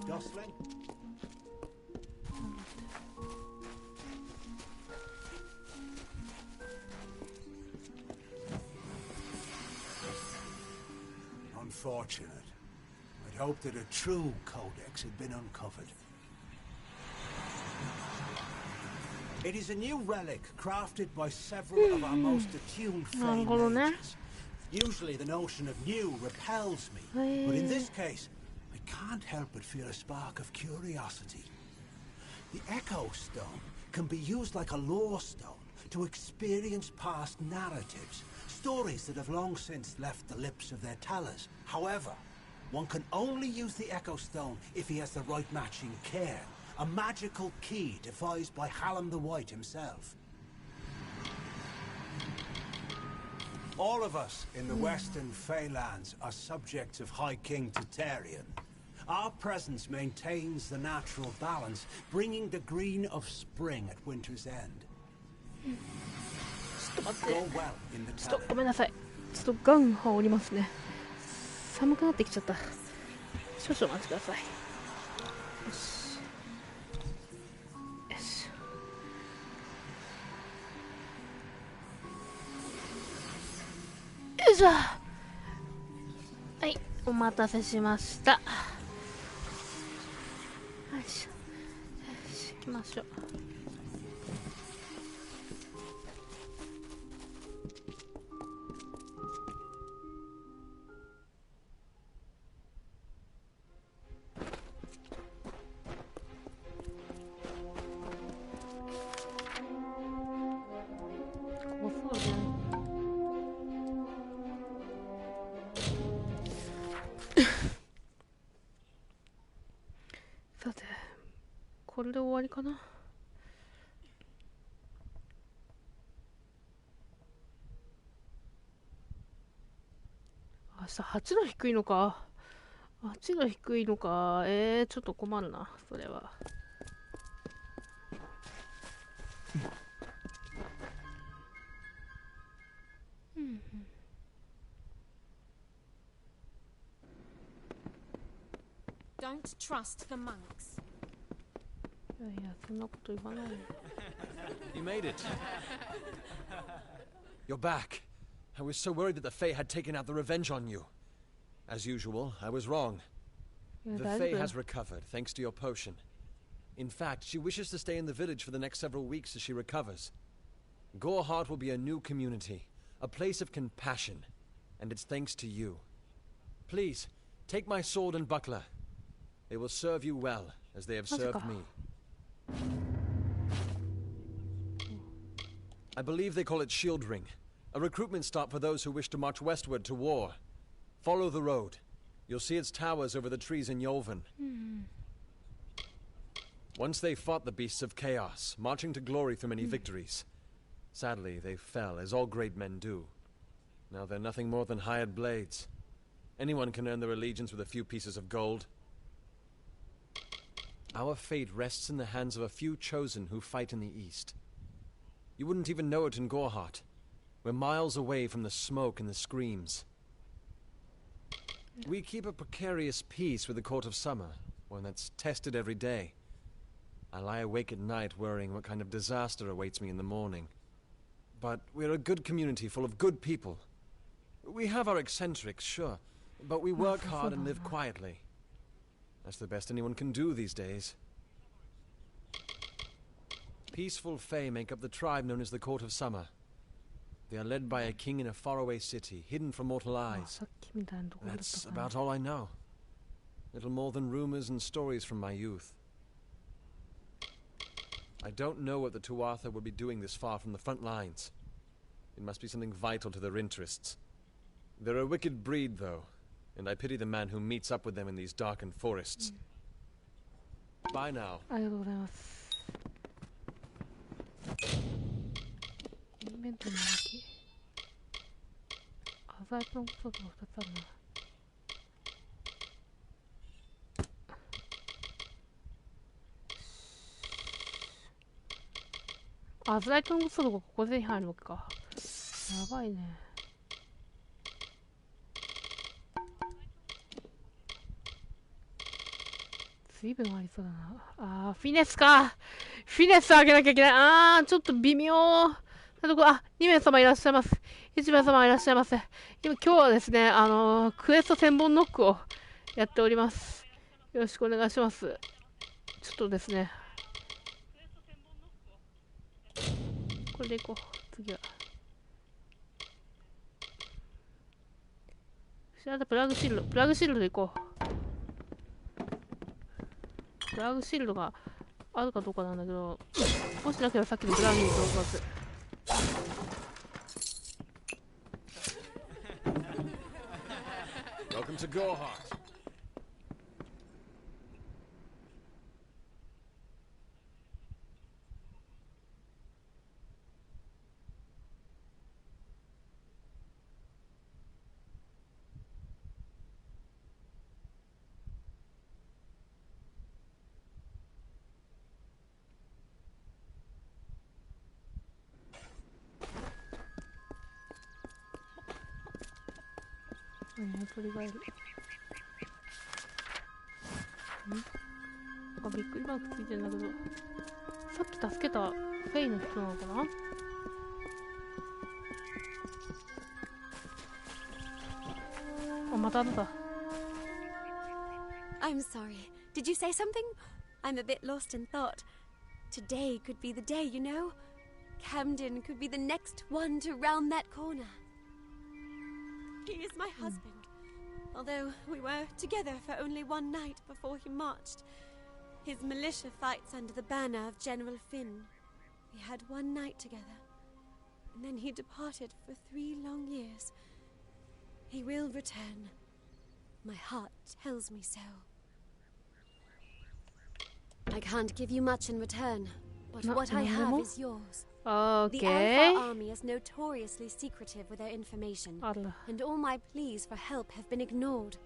Gosling? Unfortunate. I'd hoped that a true codex had been uncovered. It is a new relic crafted by several of our most attuned flame mages. Usually the notion of new repels me, but in this case, I can't help but feel a spark of curiosity. The Echo Stone can be used like a lore stone to experience past narratives, stories that have long since left the lips of their tellers. However, one can only use the Echo Stone if he has the right matching cairn, a magical key devised by Hallam the White himself. All of us in the Western Feylands are subjects of High King Tatarian. Our presence maintains the natural balance, bringing the green of spring at winter's end. ちょっと待って。ちょっとごめんなさい。ちょっとガン羽織りますね。寒くなってきちゃった。少々お待ちください。よし。よし。よいしょ。はい、お待たせしました。よいしょ。よし、行きましょう。さて、これで終わりかな。明日8度低いのか。8度低いのか。ちょっと困るな、それは。Don't trust the monks. いやいや、そんなこと言わない。You made it. You're back. I was so worried that the Fae had taken out the revenge on you. As usual, I was wrong. The Fae has recovered, thanks to your potion. In fact, she wishes to stay in the village for the next several weeks as she recovers. Goreheart will be a new community, A place of compassion, and it's thanks to you. Please, take my sword and buckler. They will serve you well, as they have served me. I believe they call it Shield Ring, a recruitment stop for those who wish to march westward to war. Follow the road. You'll see its towers over the trees in Yolvan. Once they fought the beasts of chaos, marching to glory through many victories. Sadly, they fell, as all great men do. Now they're nothing more than hired blades. Anyone can earn their allegiance with a few pieces of gold. Our fate rests in the hands of a few chosen who fight in the east. You wouldn't even know it in Gorhart. We're miles away from the smoke and the screams. We keep a precarious peace with the Court of Summer, one that's tested every day. I lie awake at night worrying what kind of disaster awaits me in the morning. But we're a good community full of good people. We have our eccentrics, sure, but we work hard and live quietly. That's the best anyone can do these days. Peaceful Fae make up the tribe known as the Court of Summer. They are led by a king in a faraway city, hidden from mortal eyes. That's about all I know. Little more than rumors and stories from my youth. I don't know what the Tuatha would be doing this far from the front lines. It must be something vital to their interests. They're a wicked breed, though, and I pity the man who meets up with them in these darkened forests. Bye now.アズライトのソロがここで入るわけか。やばいね。随分ありそうだな。フィネスか。フィネス上げなきゃいけない。ちょっと微妙なとこ。2名様いらっしゃいます。1名様いらっしゃいませ。今日はですね、クエスト1000本ノックをやっております。よろしくお願いします。ちょっとですね。これでいこう。次は。プラグシールド。プラグシールドでいこう。プラグシールドがあるかどうかなんだけど、もしなければさっきのプラグにどうぞ。Welcome to Gorhart.鳥がいる。なんかびっくりマークついてるんだけど、さっき助けたフェイの人なのかな。またあった。I'm sorry. Did you say something? I'm a bit lost in thought. Today could be the day, you know. Camden could be the next one to round that corner. He is my husband. Although we were together for only one night before he marched. His militia fights under the banner of General Finn. We had one night together, and then he departed for 3 long years. He will return. My heart tells me so. I can't give you much in return, but what I have is yours. Okay. The Alpha army is notoriously secretive with their information, and all my pleas for help have been ignored.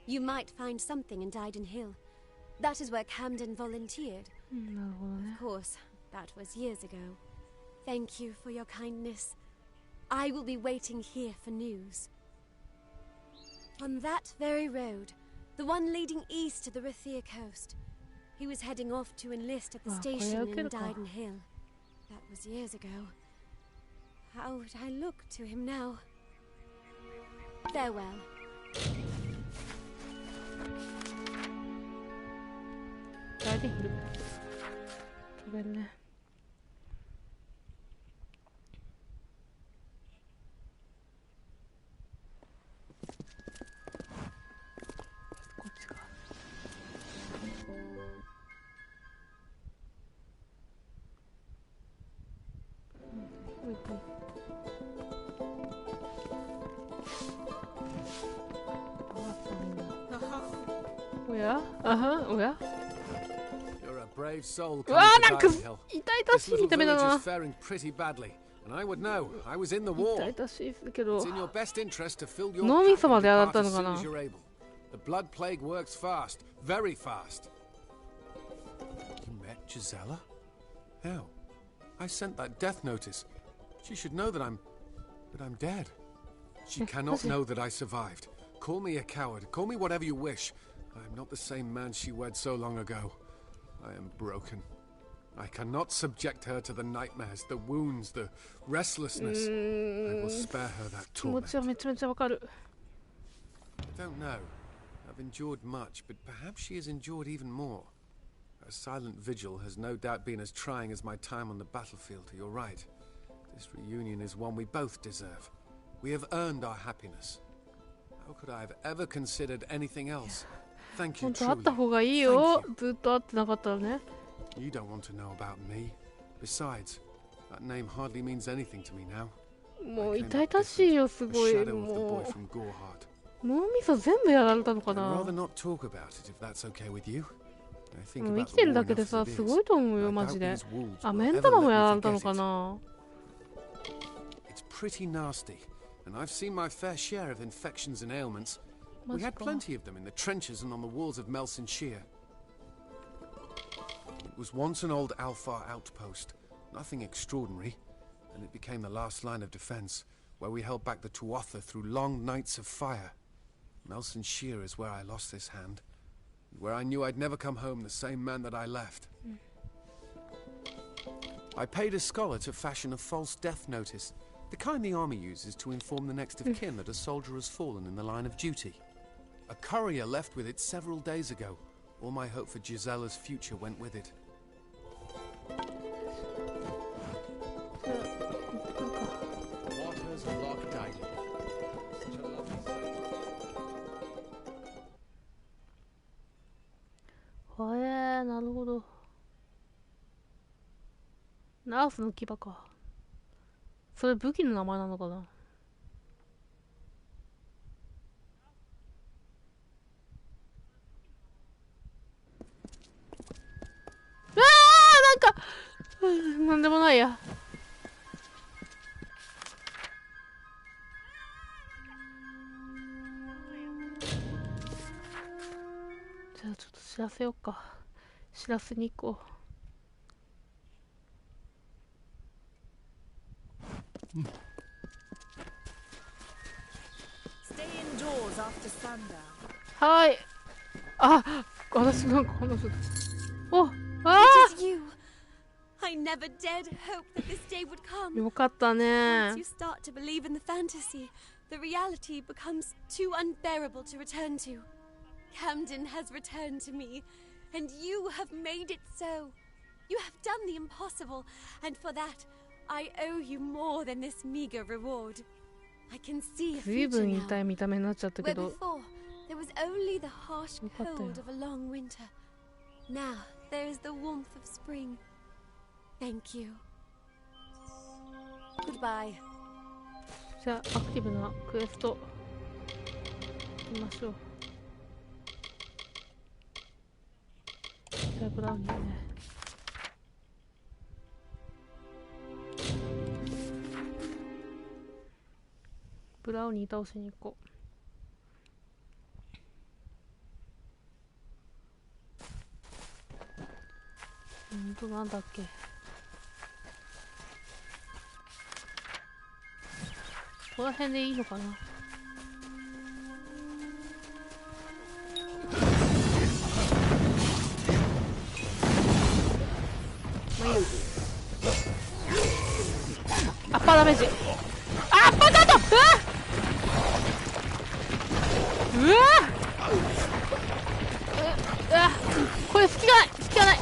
You might find something in Dyden Hill. That is where Camden volunteered. Of course, that was years ago. Thank you for your kindness. I will be waiting here for news. On that very road, the one leading east to the Rathia coast, he was heading off to enlist at the station in Dyden Hill. That was years ago. How would I look to him now? Farewell. Dyden Hill. 飛べるね。やあはおや You're a brave soul. うわーなんか痛々しい見た目だな。 And I would know. I was in the war. 痛々しいけど It's in your best interest to fill your 脳みそまで洗ったの as か soon な。 as you're able. The blood plague works fast, very fast. You met Gisela? How? I sent that death notice. She should know that I'm dead. She cannot know that I survived. Call me a coward. Call me whatever you wish. I am not the same man she wed so long ago. I am broken. I cannot subject her to the nightmares, the wounds, the restlessness. I will spare her that 気持 torment. ちはめちゃめちゃわかる。 I don't know. I've endured much, but perhaps she has endured even more. Her silent vigil has no doubt been as trying as my time on the battlefield. You're right. This reunion is one we both deserve. We have earned our happiness. How could I have ever considered anything else? Thank you, 本当あ truly. った方がいいよ。ずっと会ってなかったらね。 You don't want to know about me. Besides, that name hardly means anything to me now. もう痛々しいよ、す The ごい。 shadow of the も boy from Gorhart. う脳みそ全部やられたのか I'd な。 rather not talk about it if that's okay with you. I think もう生 about きて the る war だけ enough で as さ、 it す is. ごいと思う I よ、マ doubt ジで。 these wolves あ、 will 目ん ever 玉も let やら me れたの forget か it. な。 It's pretty nasty, and I've seen my fair share of infections and ailments. We マジ had か。 plenty of them in the trenches and on the walls of Melson Shear. It was once an old Alfar outpost, nothing extraordinary, and it became the last line of defense, where we held back the Tuatha through long nights of fire. Melson Shear is where I lost this hand, and where I knew I'd never come home the same man that I left. I paid a scholar to fashion a false death notice, the kind the army uses to inform the next of kin that a soldier has fallen in the line of duty. A courier left with it several days ago. All my hope for Gisela's future went with it. じゃあ、ここ来るか。 Waters lock died. Such a lovely sight. なるほど。ナースの牙か。それ武器の名前なのかな。なんか、なんでもないや。じゃあちょっと知らせようか。知らせに行こう。はい。あ、私なんか話す。お、あI never dared hope that this day would come. よかったね。 Once you start to believe in the fantasy, the reality becomes too unbearable to return to. Camden has returned to me, and you have made it so. You have done the impossible, and for that, I owe you more than this meager reward. I can see a 随 future 分 now, 痛い見た目になっちゃった where けど。 before there was only the harsh よかったよ。 cold of a long winter. Now there is the warmth of spring. Thank you. Goodbye. じゃあアクティブなクエスト行きましょう。じゃあブラウンにね。ブラウニー倒しに行こう。なんだっけ。この辺でいいのかな。まあいいや。アッパーダメージ。アッパーカット。うわうわこれ隙がない隙がない。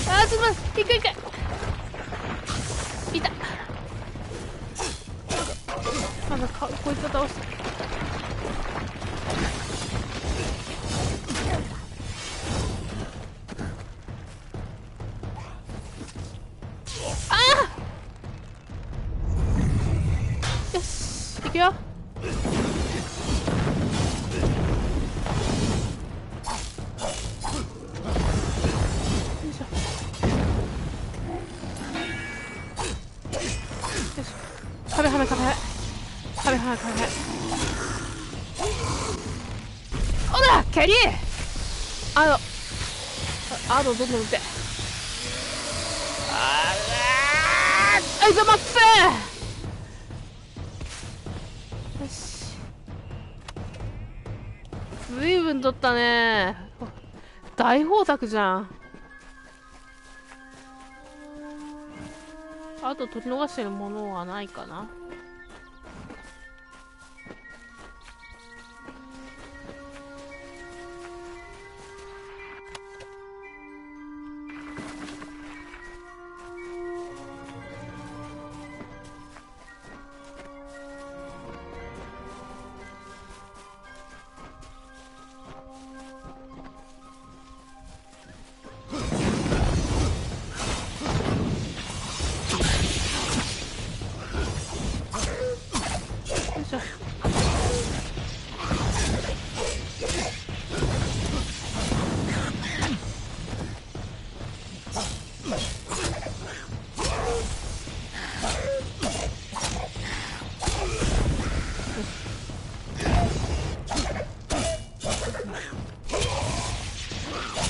あーちょっと待って、いくいくいた。まだかこいつを倒した。あーよしいくよ。はいはいはい。おら蹴りどんどん打って。あいつマックス。よし。ずいぶん取ったね。大豊作じゃん。あと取り逃してるものはないかな。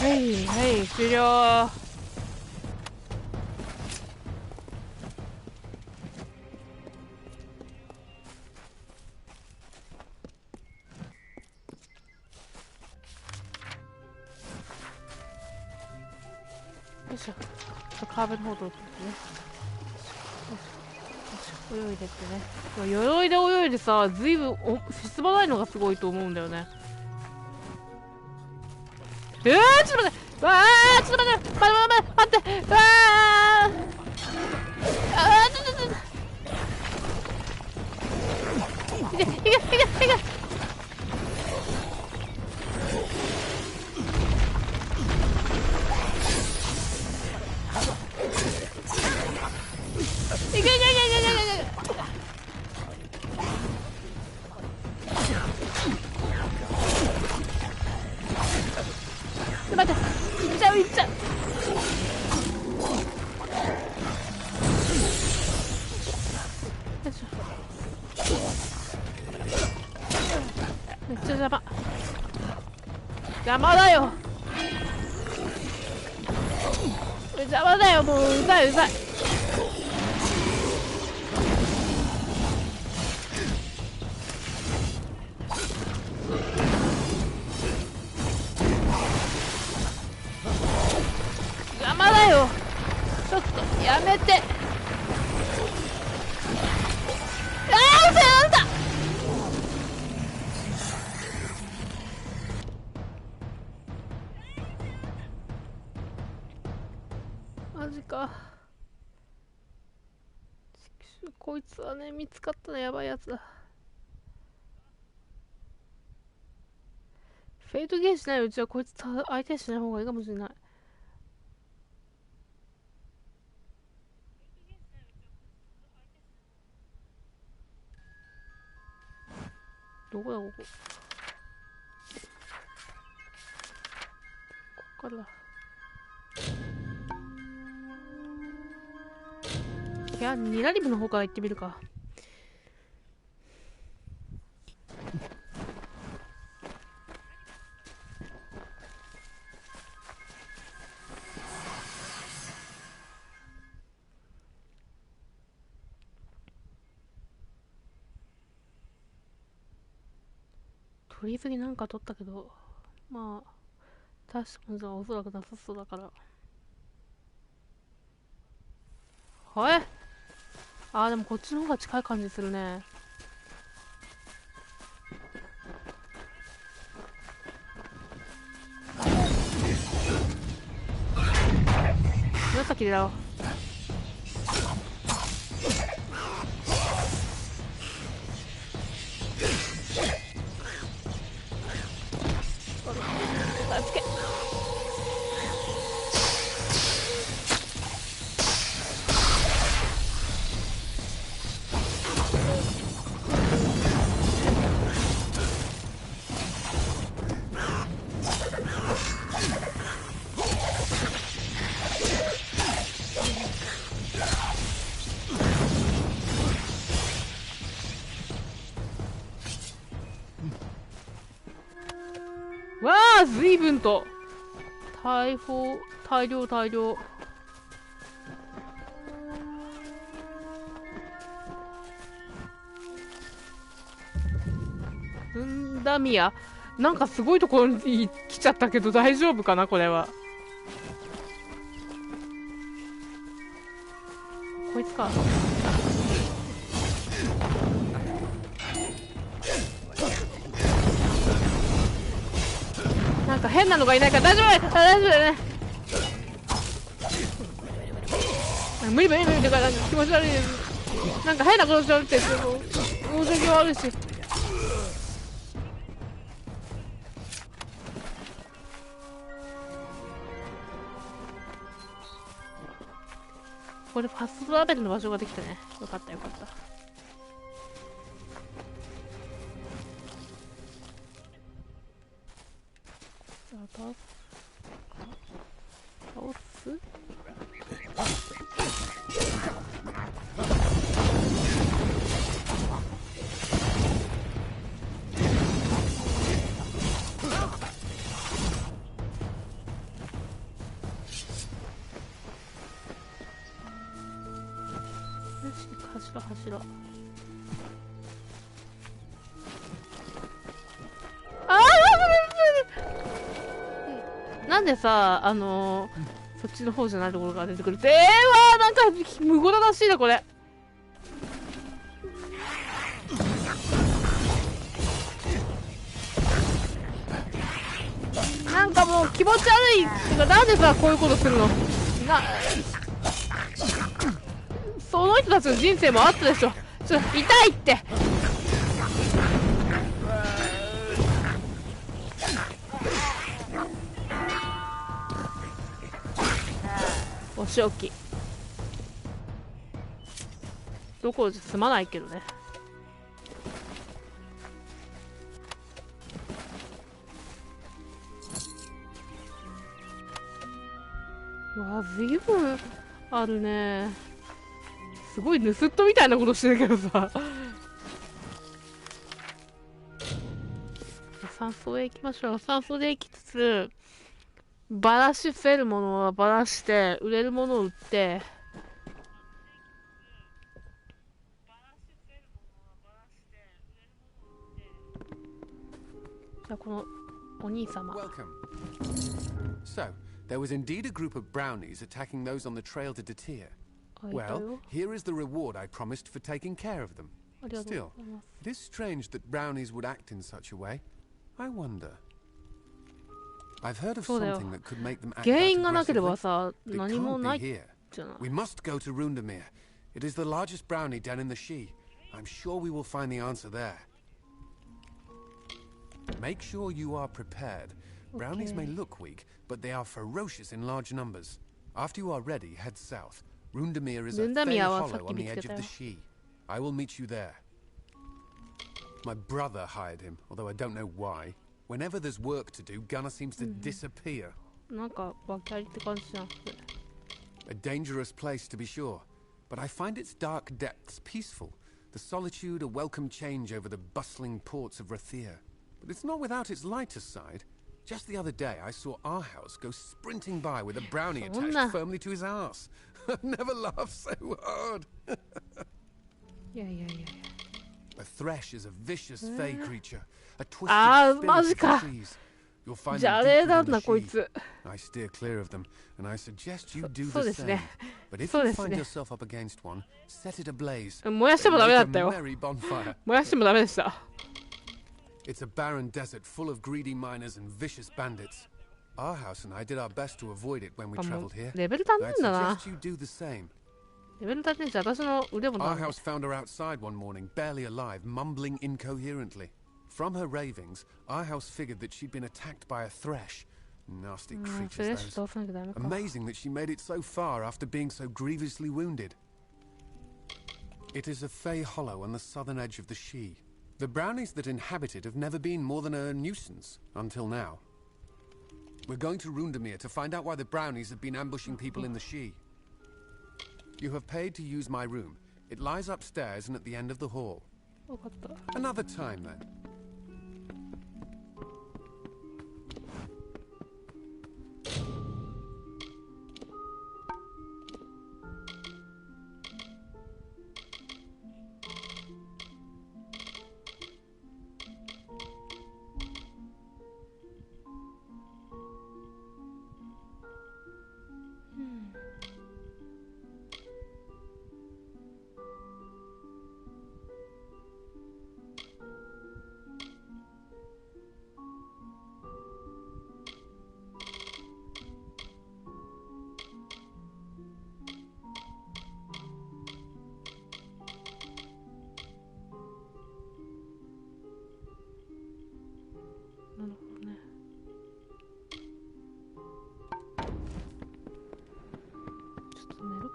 はいはい終了。よいしょ。カーブの方とね。泳いでってね。鎧で泳いでさ、ずいぶん進まないのがすごいと思うんだよね。ちょっと待って、ちょっと待って、待って、いけ。待って、いっちゃう。めっちゃ邪魔だよ。邪魔だよ、もううざい。邪魔だよ。ちょっとやめて。うざ。マジか。こいつはね、見つかったらやばいやつだ。フェイトゲージしないうちはこいつ相手しない方がいいかもしれない。どこだここ。こっから。いや、ニラリブの方から行ってみるか。取り次ぎなんか取ったけど、まあ確かにはおそらくなさそうだから。はい。でもこっちの方が近い感じするね。紫だろ。わあ、随分と大量。ダミア、なんかすごいところに来ちゃったけど大丈夫かなこれは。こいつか。なんか変なのがいないから大丈夫だね。無理だから気持ち悪いです。なんか変なことしちゃうって大関悪いし。これファストトラベルの場所ができたね。よかった。倒す？柱。なんでさ、そっちの方じゃないところが出てくるって。わー、なんか無言らしいなこれ。なんかもう気持ち悪い。てかなんでさこういうことするの。その人たちの人生もあったでしょ。痛いって。お仕置きどころじゃ済まないけどね。うわ、随分あるね。すごい盗人みたいなことしてるけどさ。山荘へ行きましょう。山荘で行きつつばらしせるものはばらして売れるものを売って、じゃあこのお兄様。 So, there was indeed a group of brownies attacking those on the trail to Detir. Well, here is the reward I promised for taking care of them. Still, it is strange that brownies would act in such a way. I wonder. I've heard of something that could make them act out aggressively. It can't be here. We must go to Rundamir. It is the largest brownie den in the Shi. I'm sure we will find the answer there. Make sure you are prepared. Brownies may look weak, but they are ferocious in large numbers. After you are ready, head south. Rundamir is a thin hollow on the edge of the Shi. I will meet you there. My brother hired him, although I don't know why. Whenever there's work to do, Gunnar seems to disappear. A dangerous place to be sure, but I find its dark depths peaceful. The solitude a welcome change over the bustling ports of Rathir. But it's not without its lighter side. Just the other day, I saw our house go sprinting by with a brownie attached firmly to his arse. I've never laughed so hard. A thresh is a vicious fey creature. A twisted spirit of trees. You'll find them deep within the Shi. I steer clear of them, and I suggest you do the same. But if you find yourself up against one, set it ablaze. Make a merry bonfire. It's a barren desert full of greedy miners and vicious bandits. Our house and I did our best to avoid it when we traveled here. I suggest you do the same. Our house found her outside one morning, barely alive, mumbling incoherently. From her ravings, our house figured that she'd been attacked by a thresh. Nasty creatures, those. Amazing that she made it so far after being so grievously wounded. It is a fey hollow on the southern edge of the Shi. The brownies that inhabit it have never been more than a nuisance, until now. We're going to Rundamir to find out why the brownies have been ambushing people in the Shi. You have paid to use my room. It lies upstairs and at the end of the hall. Another time, then.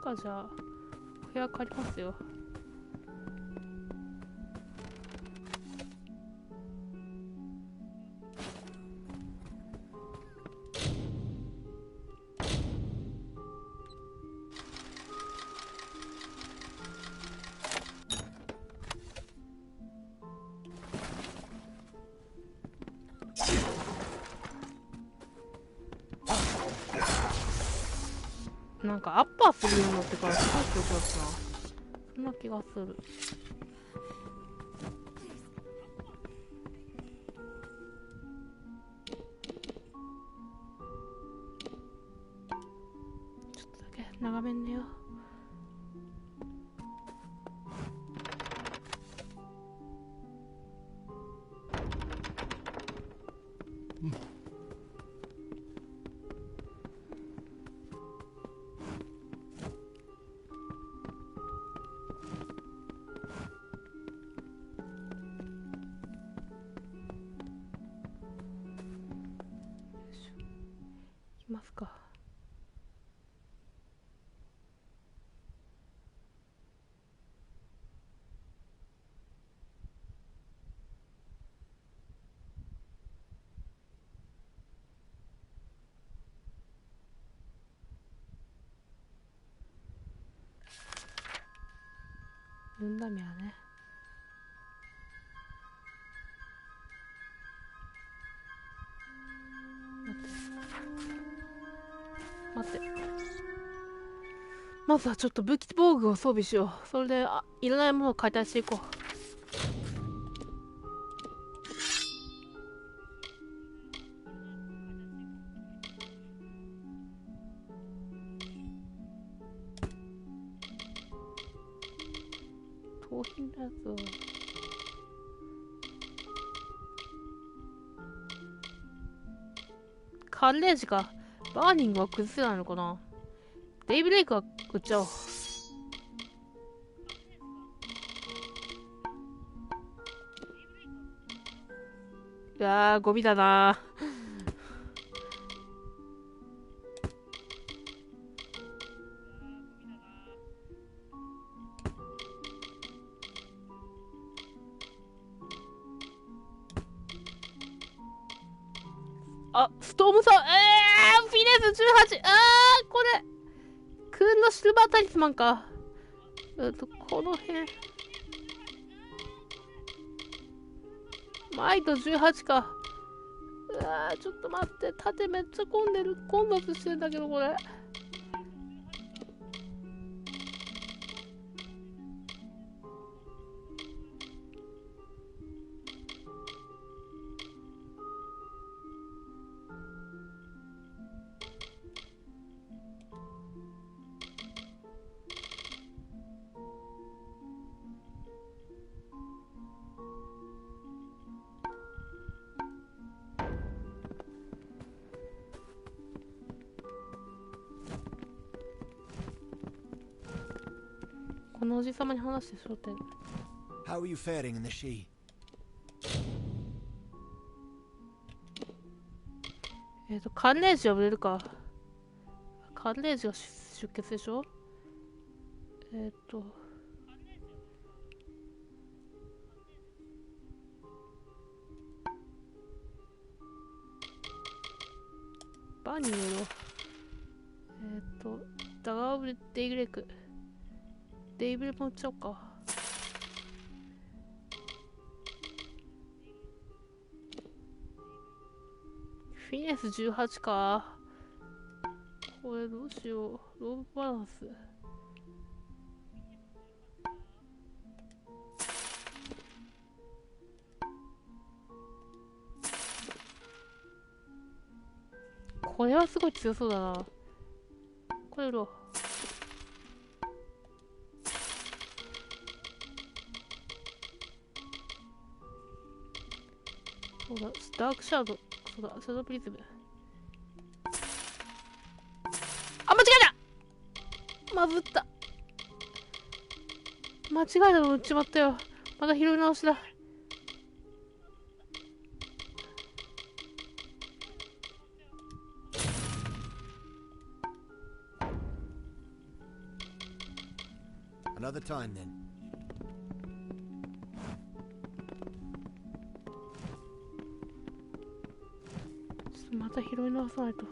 か、じゃあお部屋借りますよ。なんかアッパーするようになってからすごい強くなったな。そんな気がする。ちょっとだけ長めに寝よう。いますか。ルンダミアね。待って。まずはちょっと武器防具を装備しよう。それでいらないものを解体していこう。盗品のやつをカンレージか。バーニングは崩せないのかな。デイブレイクは売っちゃおう。いやー、ゴミだなー。あ、ストームさん、フィネス18、これクンのシルバータリスマンか。この辺マイト18か。ちょっと待って、縦めっちゃ混んでる。混雑してんだけど、これ。このおじさまに話してしょって。How are you faring in the sea? カンレージは売れるか。カンレージが出血でしょ。バーに乗ろう。ダガーブルデイグレイク。デイブレも売っちゃおうか。フィネス18か。これどうしよう。ローブバランス。これはすごい強そうだな。これ売ろう。そうだ、ダークシャドウ。そうだ、シャドウプリズム。あ、間違えた。まずった。間違えたの売っちまったよ。また拾い直しだ。Another time then. ちょっとまた拾い直さないと。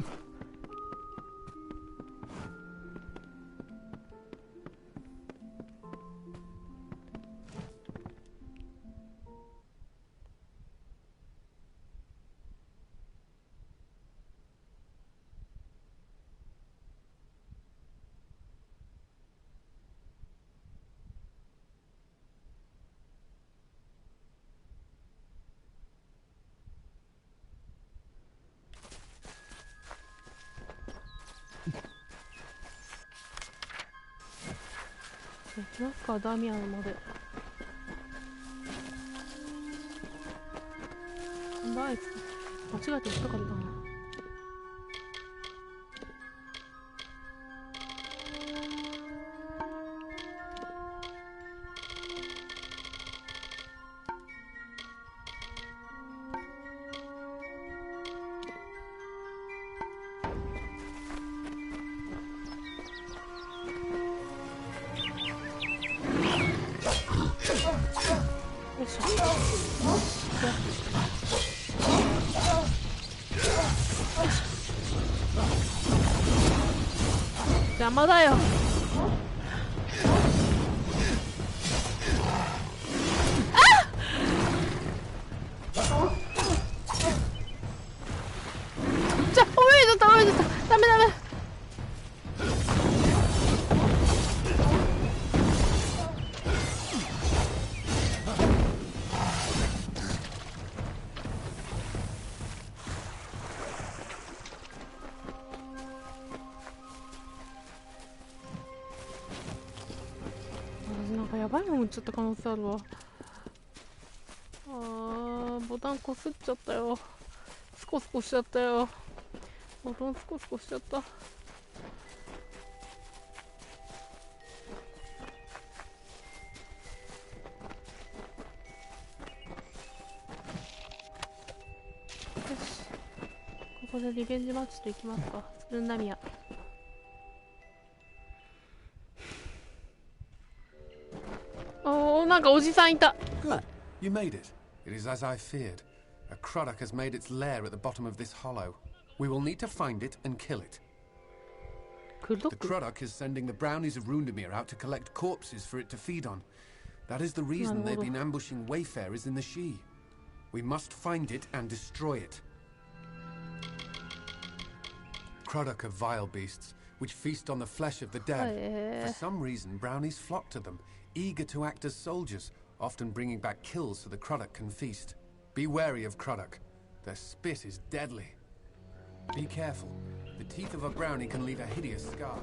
行きますか、ダミアンまで。バイク間違えて行ったからだな。邪魔だよ。じゃあ、泳いだった。ダメ。なんかやばいもん打っちゃった可能性あるわ。ボタンこすっちゃったよ。スコスコしちゃったよ。ボタンスコスコしちゃった。よし、ここでリベンジマッチといきますか。ルンダミア。なんかおじさんいた。 Good. You made it. It is as I feared. A Croddock has made its lair at the bottom of this hollow. We will need to find it and kill it. The Croddock is sending the brownies of Rundamere out to collect corpses for it to feed on. That is the reason they've been ambushing wayfarers in the She. We must find it and destroy it. Croddock are vile beasts, which feast on the flesh of the dead. For some reason, brownies flock to them, eager to act as soldiers, often bringing back kills so the Croddock can feast. Be wary of Croddock. Their spit is deadly. Be careful. The teeth of a brownie can leave a hideous scar.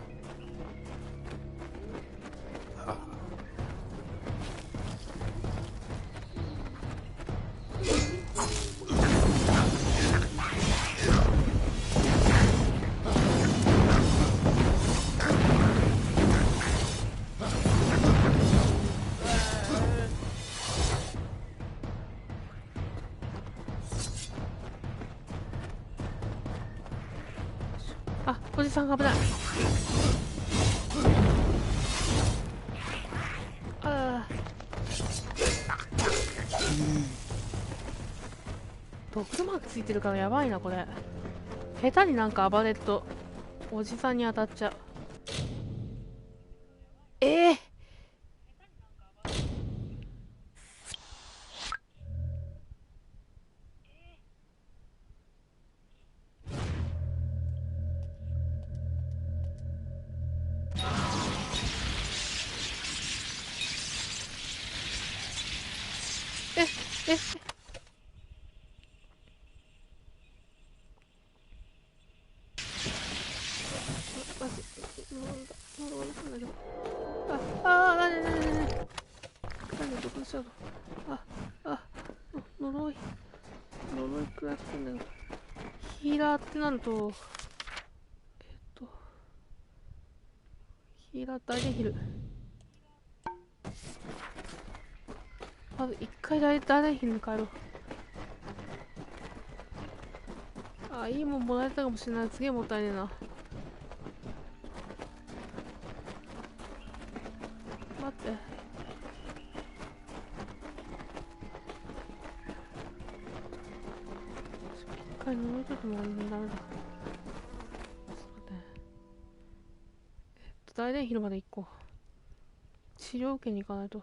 あ、おじさんが危ない。ドッグマークついてるからやばいなこれ。下手になんか暴れっとおじさんに当たっちゃう。呪い食らってんだけど、ヒーラーってなるとヒーラー大できる。まず一回大できるに帰ろう。いいもんもらえたかもしれない。すげえもったいねえな。待っ回呪いとってもダメだ。大殿広まで行こう。治療受けに行かないと。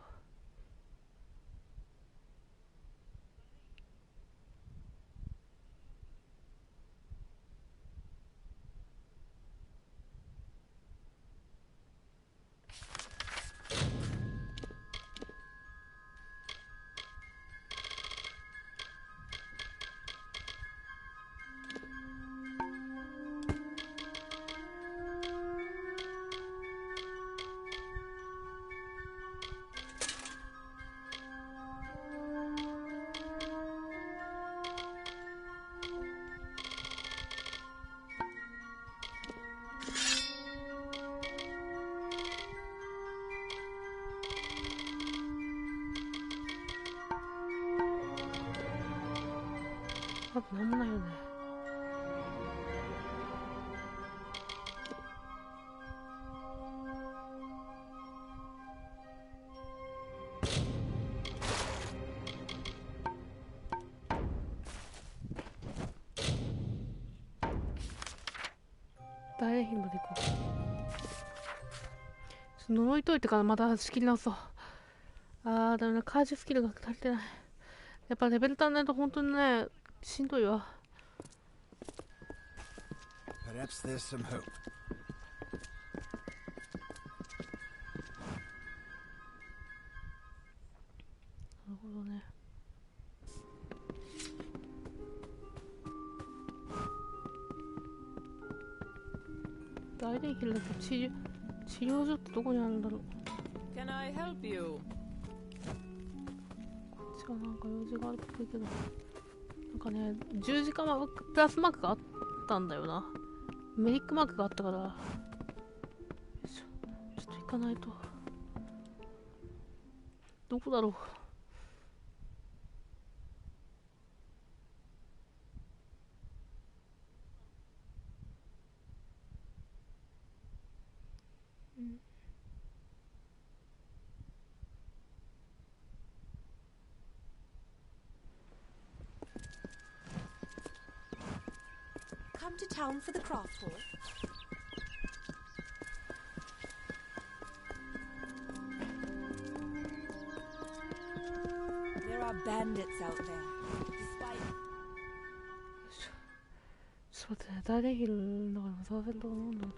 なんもないよね。大変まで行こう。呪いといてからまた仕切り直そう。ダメだ、カージスキルが足りてない。やっぱレベル足んないと本当にね、しんどいわ。Perhaps there's some hope. なるほどね。大殿ヒルだと治療所ってどこにあるんだろう。Can I help you? こっちはなんか用事があるっぽいけど。なんかね、十字架マーク、プラスマークがあったんだよな。メリックマークがあったから。よいしょ。ちょっと行かないと。どこだろう。Come to town for the craft hall. There are bandits out there. Despite ちょっと待ってね、誰いるんだから探せると思うんだけ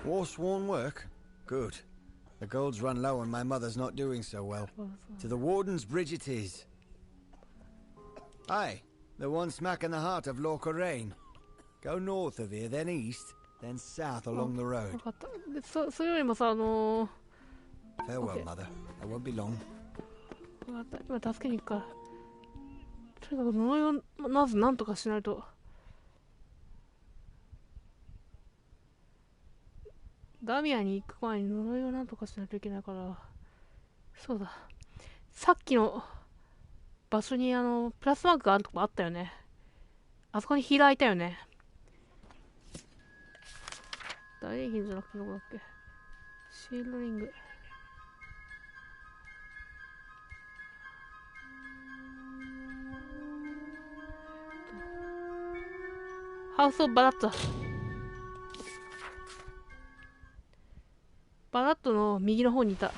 ど。War-sworn work? Good. The gold's run low and my mother's not doing so well. To the Warden's bridge it is. Aye, the one smack in the heart of Lorca-Rain. Go north of here, then east, then south along the road. それよりもさ、Farewell, mother. I won't be long. 今助けに行くから。とにかく呪いをまず何とかしないと。ダミアに行く前に呪いを何とかしないといけないから。そうだ。さっきの場所にプラスマークがあるとこあったよね。あそこにヒーラーいたよね。大変じゃなくてどこだっけ。シールドリング。ハウスオブバラット。バラットの右の方にいた。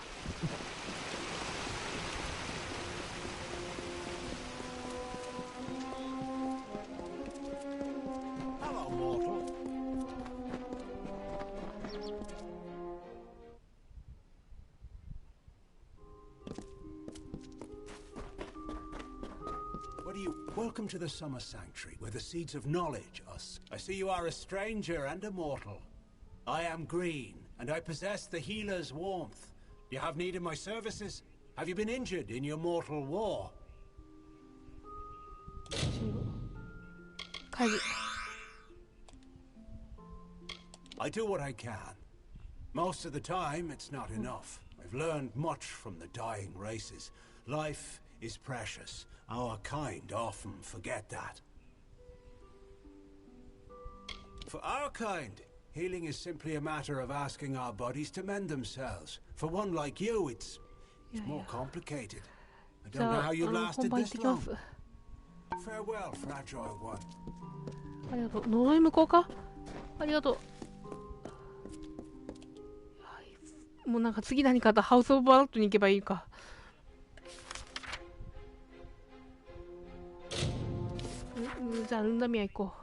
Welcome to the Summer Sanctuary, where the seeds of knowledge are. I see you are a stranger and a mortal. I am Green, and I possess the healer's warmth. You have need of my services? Have you been injured in your mortal war? I do what I can. Most of the time, it's not enough. I've learned much from the dying races. Life is precious. Our kind often forget that. For our kind, healing is simply a matter of asking our bodies to mend themselves. For one like you, it's more complicated. I don't know how you lasted this long. Farewell, fragile one. ありがとう。呪い向こうか。ありがとう。もうなんか次何かあったらハウスオブバラットに行けばいいか。じゃあルンダミア行こう。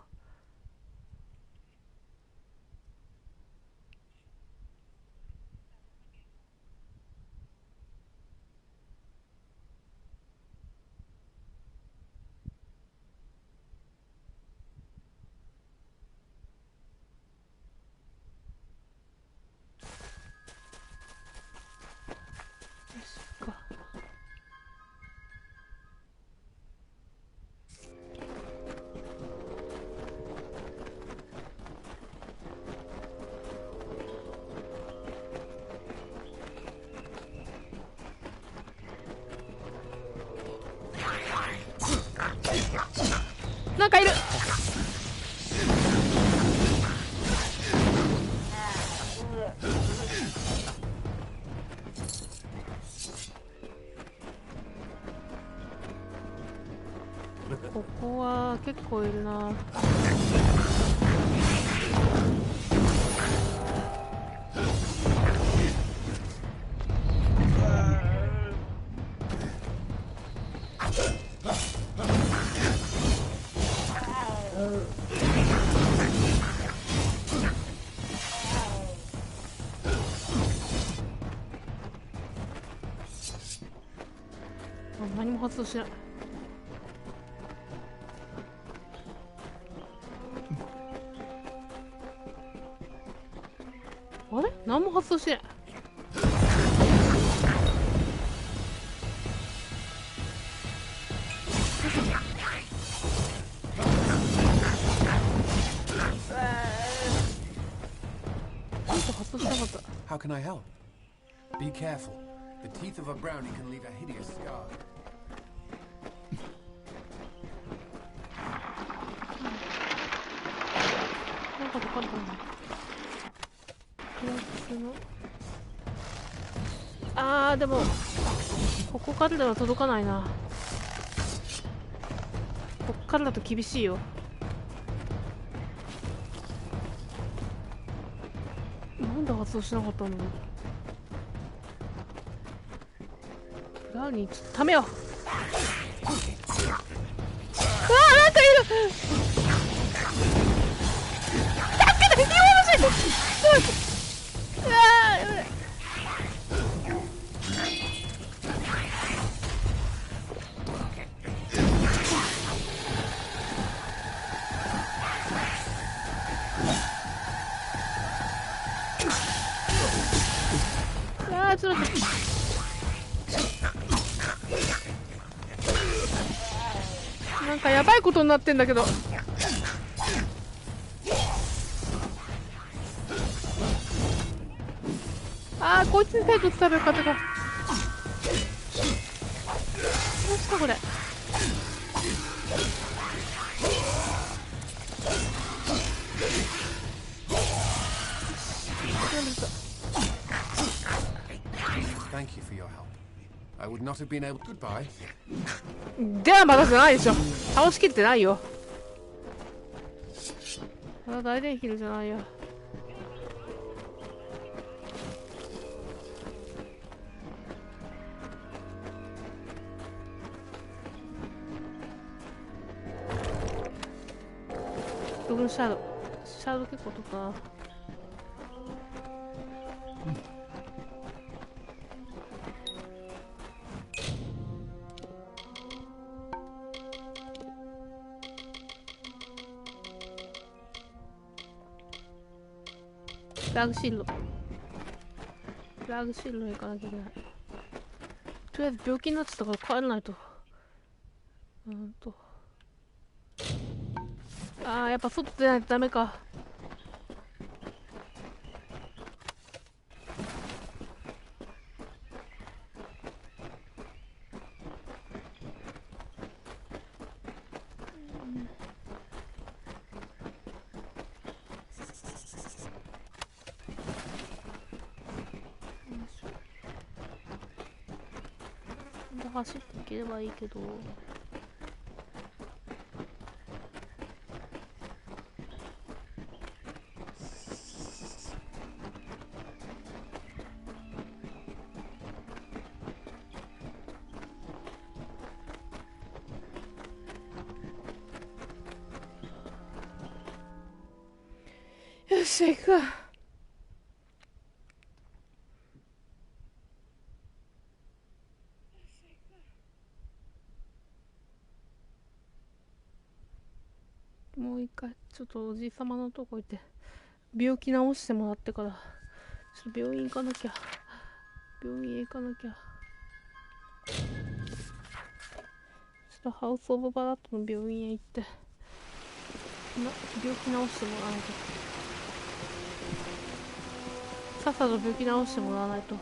なんかいる。ここは結構いるな。何も発動しない。あれ？何も発動しない。発動しなかった。How can I help? Be careful. The teeth of a brownie can leave a hideous scar. なんかどかんだな。あーでもここからでは届かないな。こっからだと厳しいよ。なんで発動しなかったんだろう。ブラウニーちょっとためよう。あーなんかいる。助けて、今のシーンうわーやばい。あーちょっと待って。なんかやばいことになってんだけど。あーこいつに手と伝えばよかったか。どうしたこれ。Thank you for your help. I would not have been able. Goodbye. ではまだじゃないでしょ。倒しきってないよ。まだ大電ヒルじゃないよ。ログのシャドウ。シャドウ結構取ったな。フラグシールド。フラグシールド行かなきゃいけない。とりあえず病気になってたから帰らないと。ああ、やっぱ外出ないとダメか。で走っていければいいけど。よっしゃ、行くか。もう一回ちょっとおじいさまのとこ行って病気治してもらってから、ちょっと病院行かなきゃ。病院へ行かなきゃ。ちょっとハウス・オブ・バラッドの病院へ行って病気治してもらわないと。さっさと病気治してもらわないと。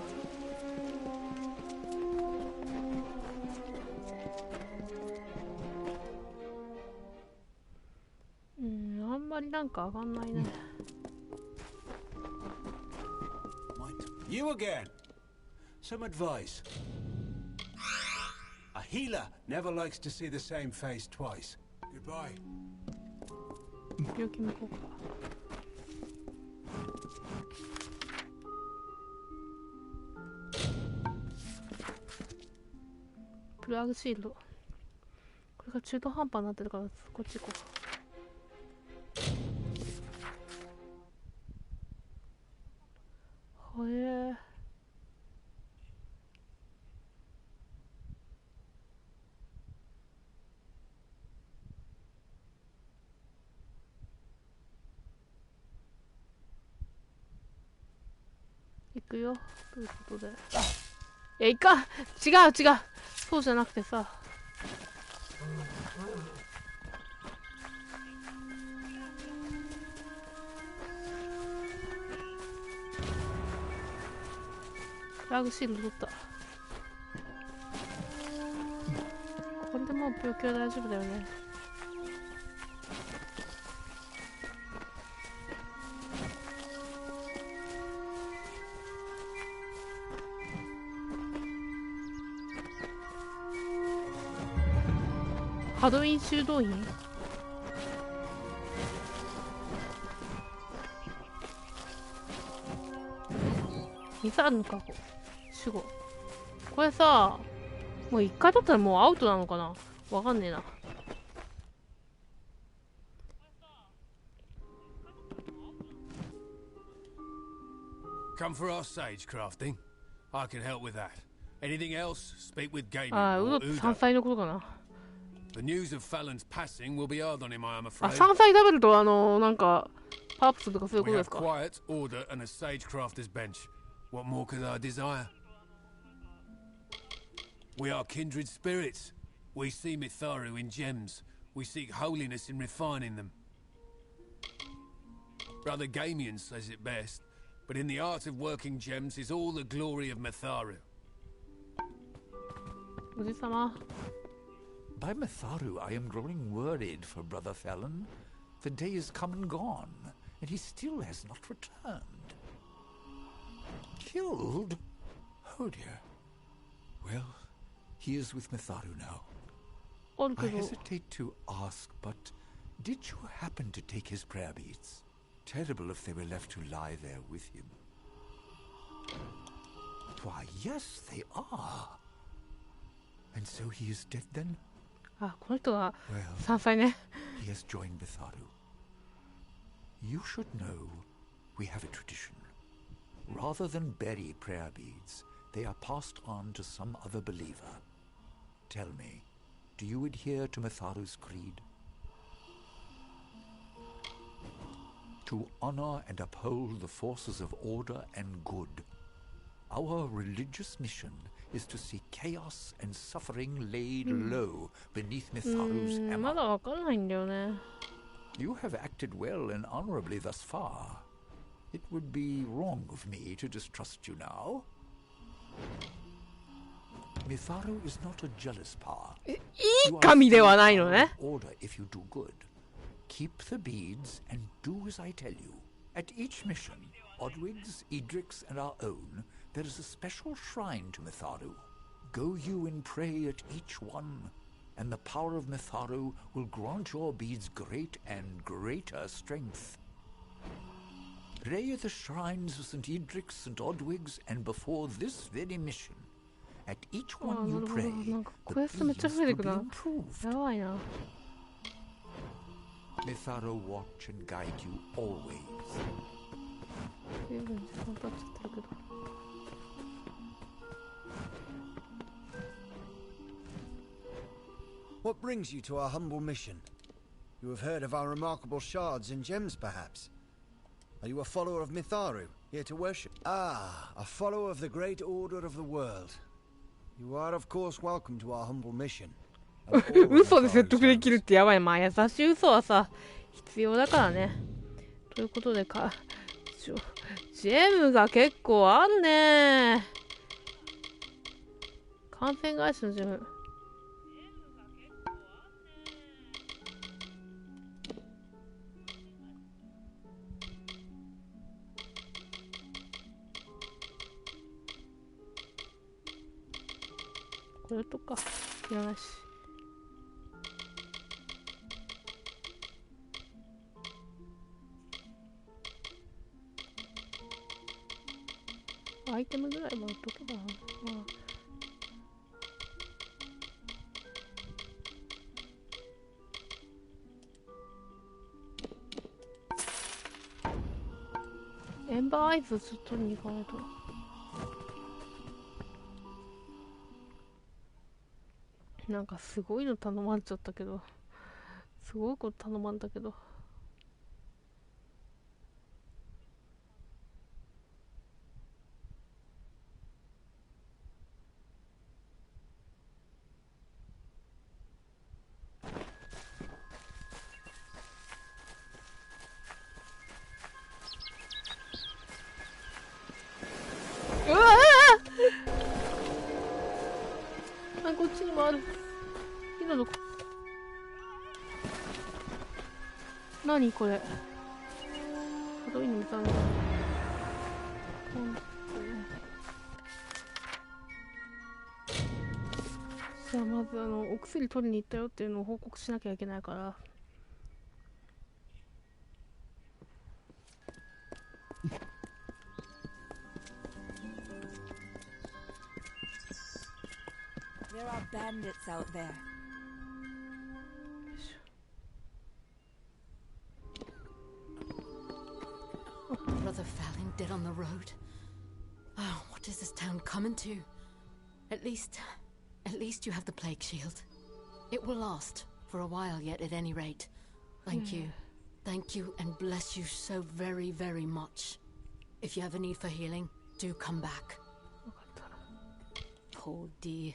あんまりなんか上がんないね。You again. Some advice. A healer never likes to see the same face twice. Goodbye. 病気向こうか。プラグシールド。これが中途半端になってるからこっち行こう。へえ。行くよということで。行かん。違う。そうじゃなくてさ。プラグシールド取った。これでもう病気は大丈夫だよね。ハドウィン修道院。水あるのか、守護。これさ、もう一回取ったらもうアウトなのかな。わかんねえな。Come for our sage crafting. I can help with that. Anything else? Speak with gaming. ああ、ウドって山菜のことかな。The news of Fallon's passing will be hard on him, I am afraid. あ、山菜食べるとなんかパワーアップするとかそういうことですか。 We have quiet, order, and a sage crafter's bench. What more could I desire? We are kindred spirits. We see Mitharu in gems. We seek holiness in refining them. Brother Gamian says it best, but in the art of working gems is all the glory of Mitharu. おじさま。By Mitharu, I am growing worried for Brother Fallon. The day is come and gone, and he still has not returned. Killed? Oh dear. Well, he is with Mitharu now. I hesitate to ask, but did you happen to take his prayer beads? Terrible if they were left to lie there with him. Why, yes, they are. And so he is dead then? あ、この人は山菜ね。He has joined Mitharu. You should know we have a tradition. Rather than bury prayer beads, they are passed on to some other believer. Tell me, do you adhere to Mitharu's creed? To honor and uphold the forces of order and good. Our religious mission is to see chaos and suffering laid low beneath Mitharu's hammer. まだわかんないんだよね。You have acted well and honorably thus far. It would be wrong of me to distrust you now. Mitharu is not a jealous power. いい神ではないのね。Order if you do good. Keep the beads and do as I tell you. At each mission, Odwig's, Edric's, and our own, there is a special shrine to Mitharu. Go you and pray at each one, and the power of Mitharu will grant your beads great and greater strength. Pray at the shrines of St. Edric, St. Odwig's, and before this very mission. At each one you pray, the beads will be improved. Mitharu watch and guide you always. What brings you to our humble mission? You have heard of our remarkable shards and gems, perhaps? Are you a follower of Mitharu, here to worship? Ah, a follower of the great order of the world. You are, of course, welcome to our humble mission. 嘘で説得できるってやばい。まあ優しい嘘はさ必要だからね。ということでジェムが結構あるね。感染返しのジェム。これとかいらないし。アイテムぐらいもらっとけばな。エンバーアイズちょっと取りに行かないと。なんかすごいの頼まれちゃったけど、すごいこと頼まんだけど。うわあ、こっちにもある。今の何これ。どういうの見たの。じゃあまずお薬取りに行ったよっていうのを報告しなきゃいけないから。There are bandits out there. Brother Fallon dead on the road. Oh, what is this town coming to? At least you have the plague shield. It will last for a while yet, at any rate. Thank you, and bless you so very, very much. If you have a need for healing, do come back. Poor dear.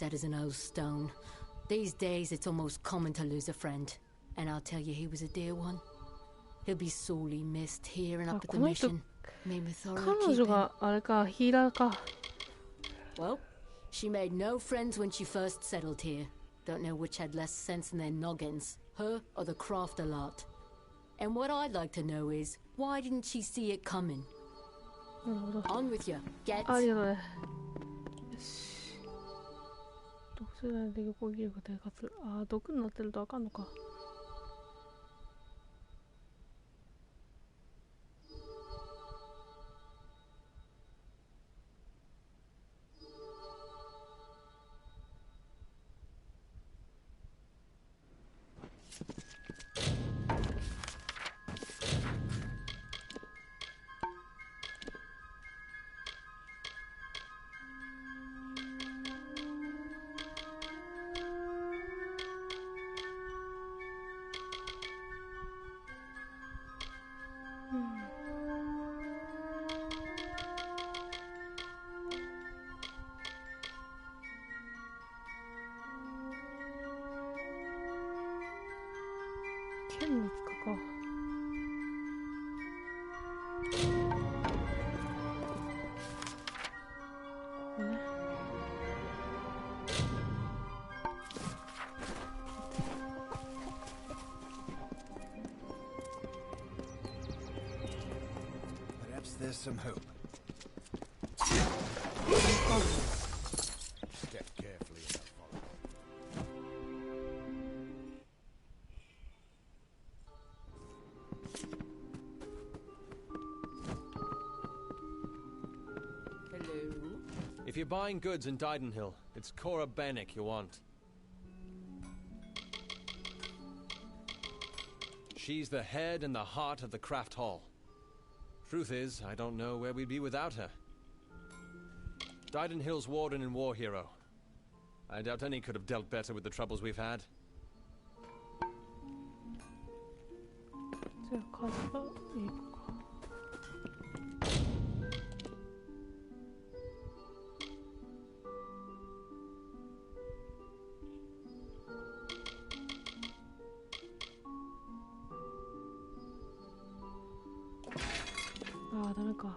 That is an old stone. These days it's almost common to lose a friend. And I'll tell you, he was a dear one. He'll be sorely missed here and up at the mission. May Mitharu keep him. Well, she made no friends when she first settled here. Don't know which had less sense in their noggins, her or the crafter lot. And what I'd like to know is, why didn't she see it coming? On with you. Get. 毒素内で横切るが低下する。ああ、毒になってるとあかんのか。剣の塚か。Perhaps there's some hope. Okay. you're buying goods in Didenhill, it's Cora Bannock you want. She's the head and the heart of the craft hall. Truth is, I don't know where we'd be without her. Didenhill's warden and war hero. I doubt any could have dealt better with the troubles we've had. じゃあ数がいいか。ああ、ダメか。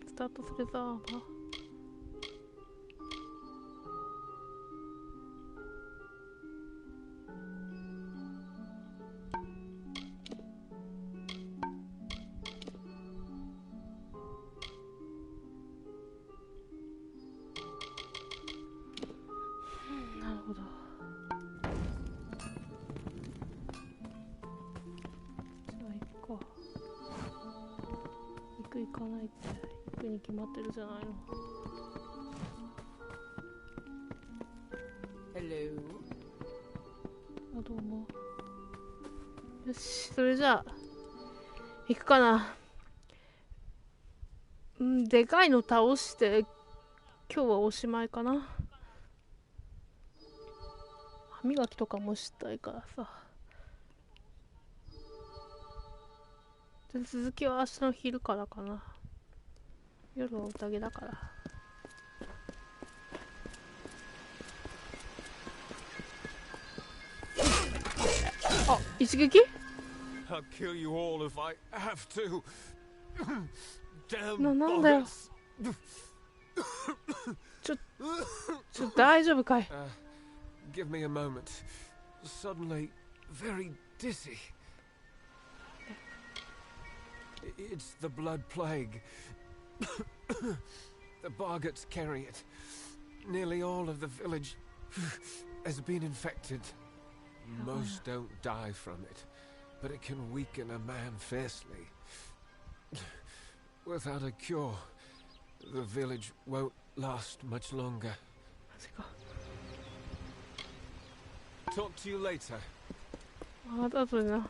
スタートするぞ。なるほど。じゃあ行こう。行かないって。行くに決まってるじゃないの。Hello。あ、どうも。よし、それじゃあ行くかな。でかいの倒して今日はおしまいかな。歯磨きとかもしたいからさ。で続きは明日の昼からかな。夜は宴だから。あ、一撃？I'll kill you all if I have to. なんだよ。ちょ大丈夫かい？Give me a moment. Suddenly, very dizzy. It's the blood plague. The Bargats carry it. Nearly all of the village has been infected. Most don't die from it, but it can weaken a man fiercely. Without a cure, the village won't last much longer. Talk to you later. あ、だとな。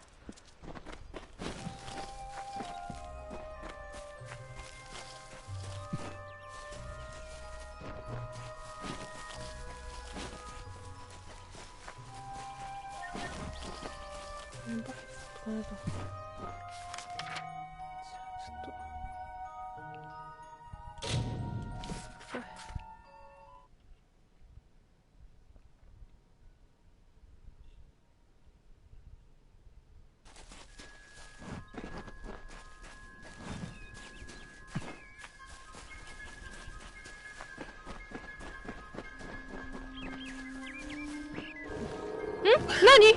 何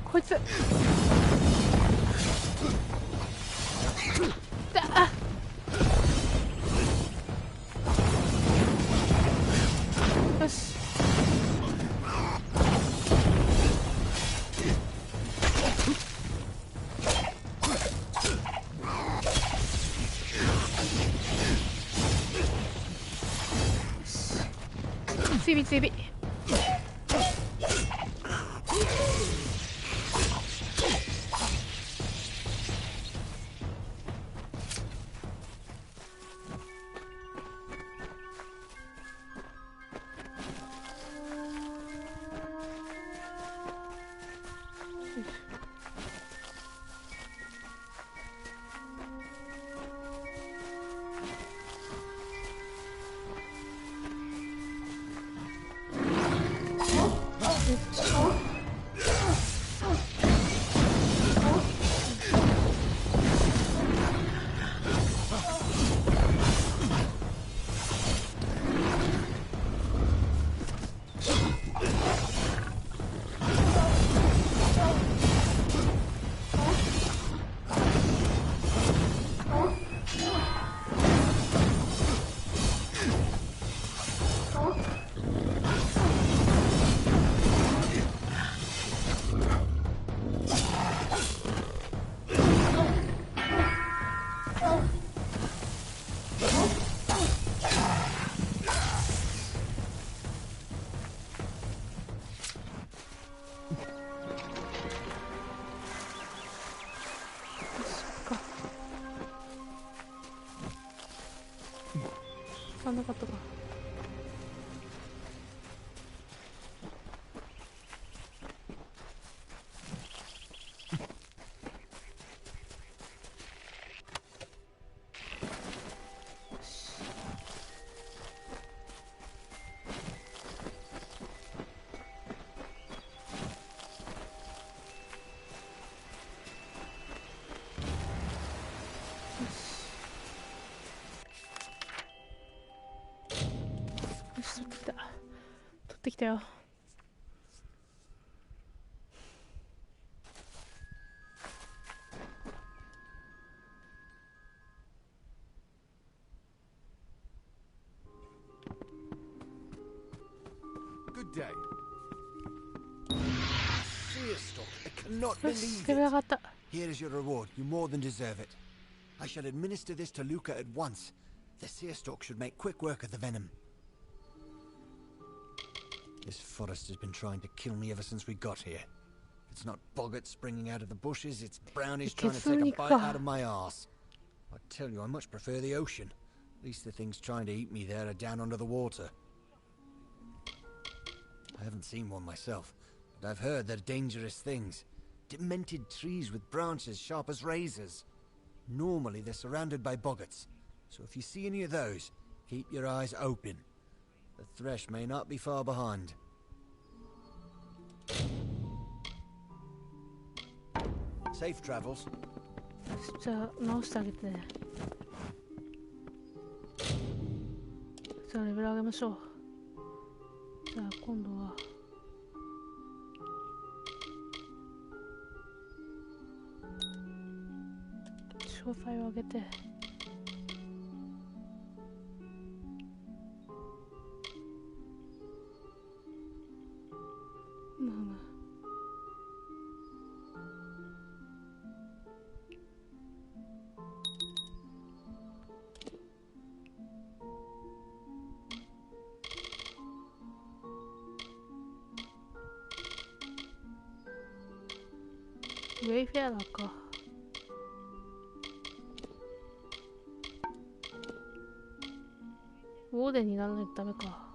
こいつだよし強い強いあ、なかったか。取ってきたよ。Good day. I cannot believe it. Here is your reward. You more than deserve it. I shall administer this to Luca at once. The seerstalk should make quick work of the venom. This forest has been trying to kill me ever since we got here. It's not boggarts springing out of the bushes, it's brownies trying to take a bite out of my arse. I tell you, I much prefer the ocean. At least the things trying to eat me there are down under the water. I haven't seen one myself, but I've heard they're dangerous things. Demented trees with branches sharp as razors. Normally they're surrounded by boggarts, so if you see any of those, keep your eyes open. The thresh may not be far behind. Safe travels. じゃあ直してあげてね。じゃあレベル上げましょう。じゃあ今度は詳細を上げて。ウェイフェアだか。ウォーデンにならないとダメか。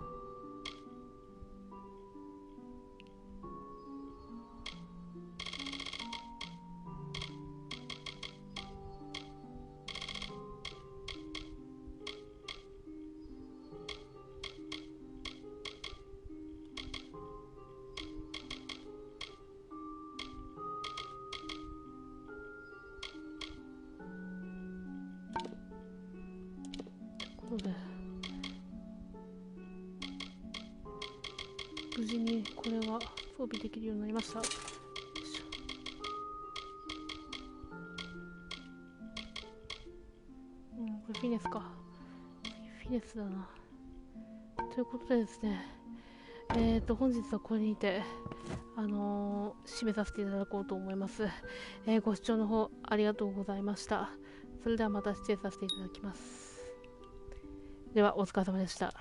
無事にこれが装備できるようになりました。これフィネスか。フィネスだな。ということでですね、本日はこれにて、締めさせていただこうと思います。ご視聴の方ありがとうございました。それではまた出演させていただきます。ではお疲れ様でした。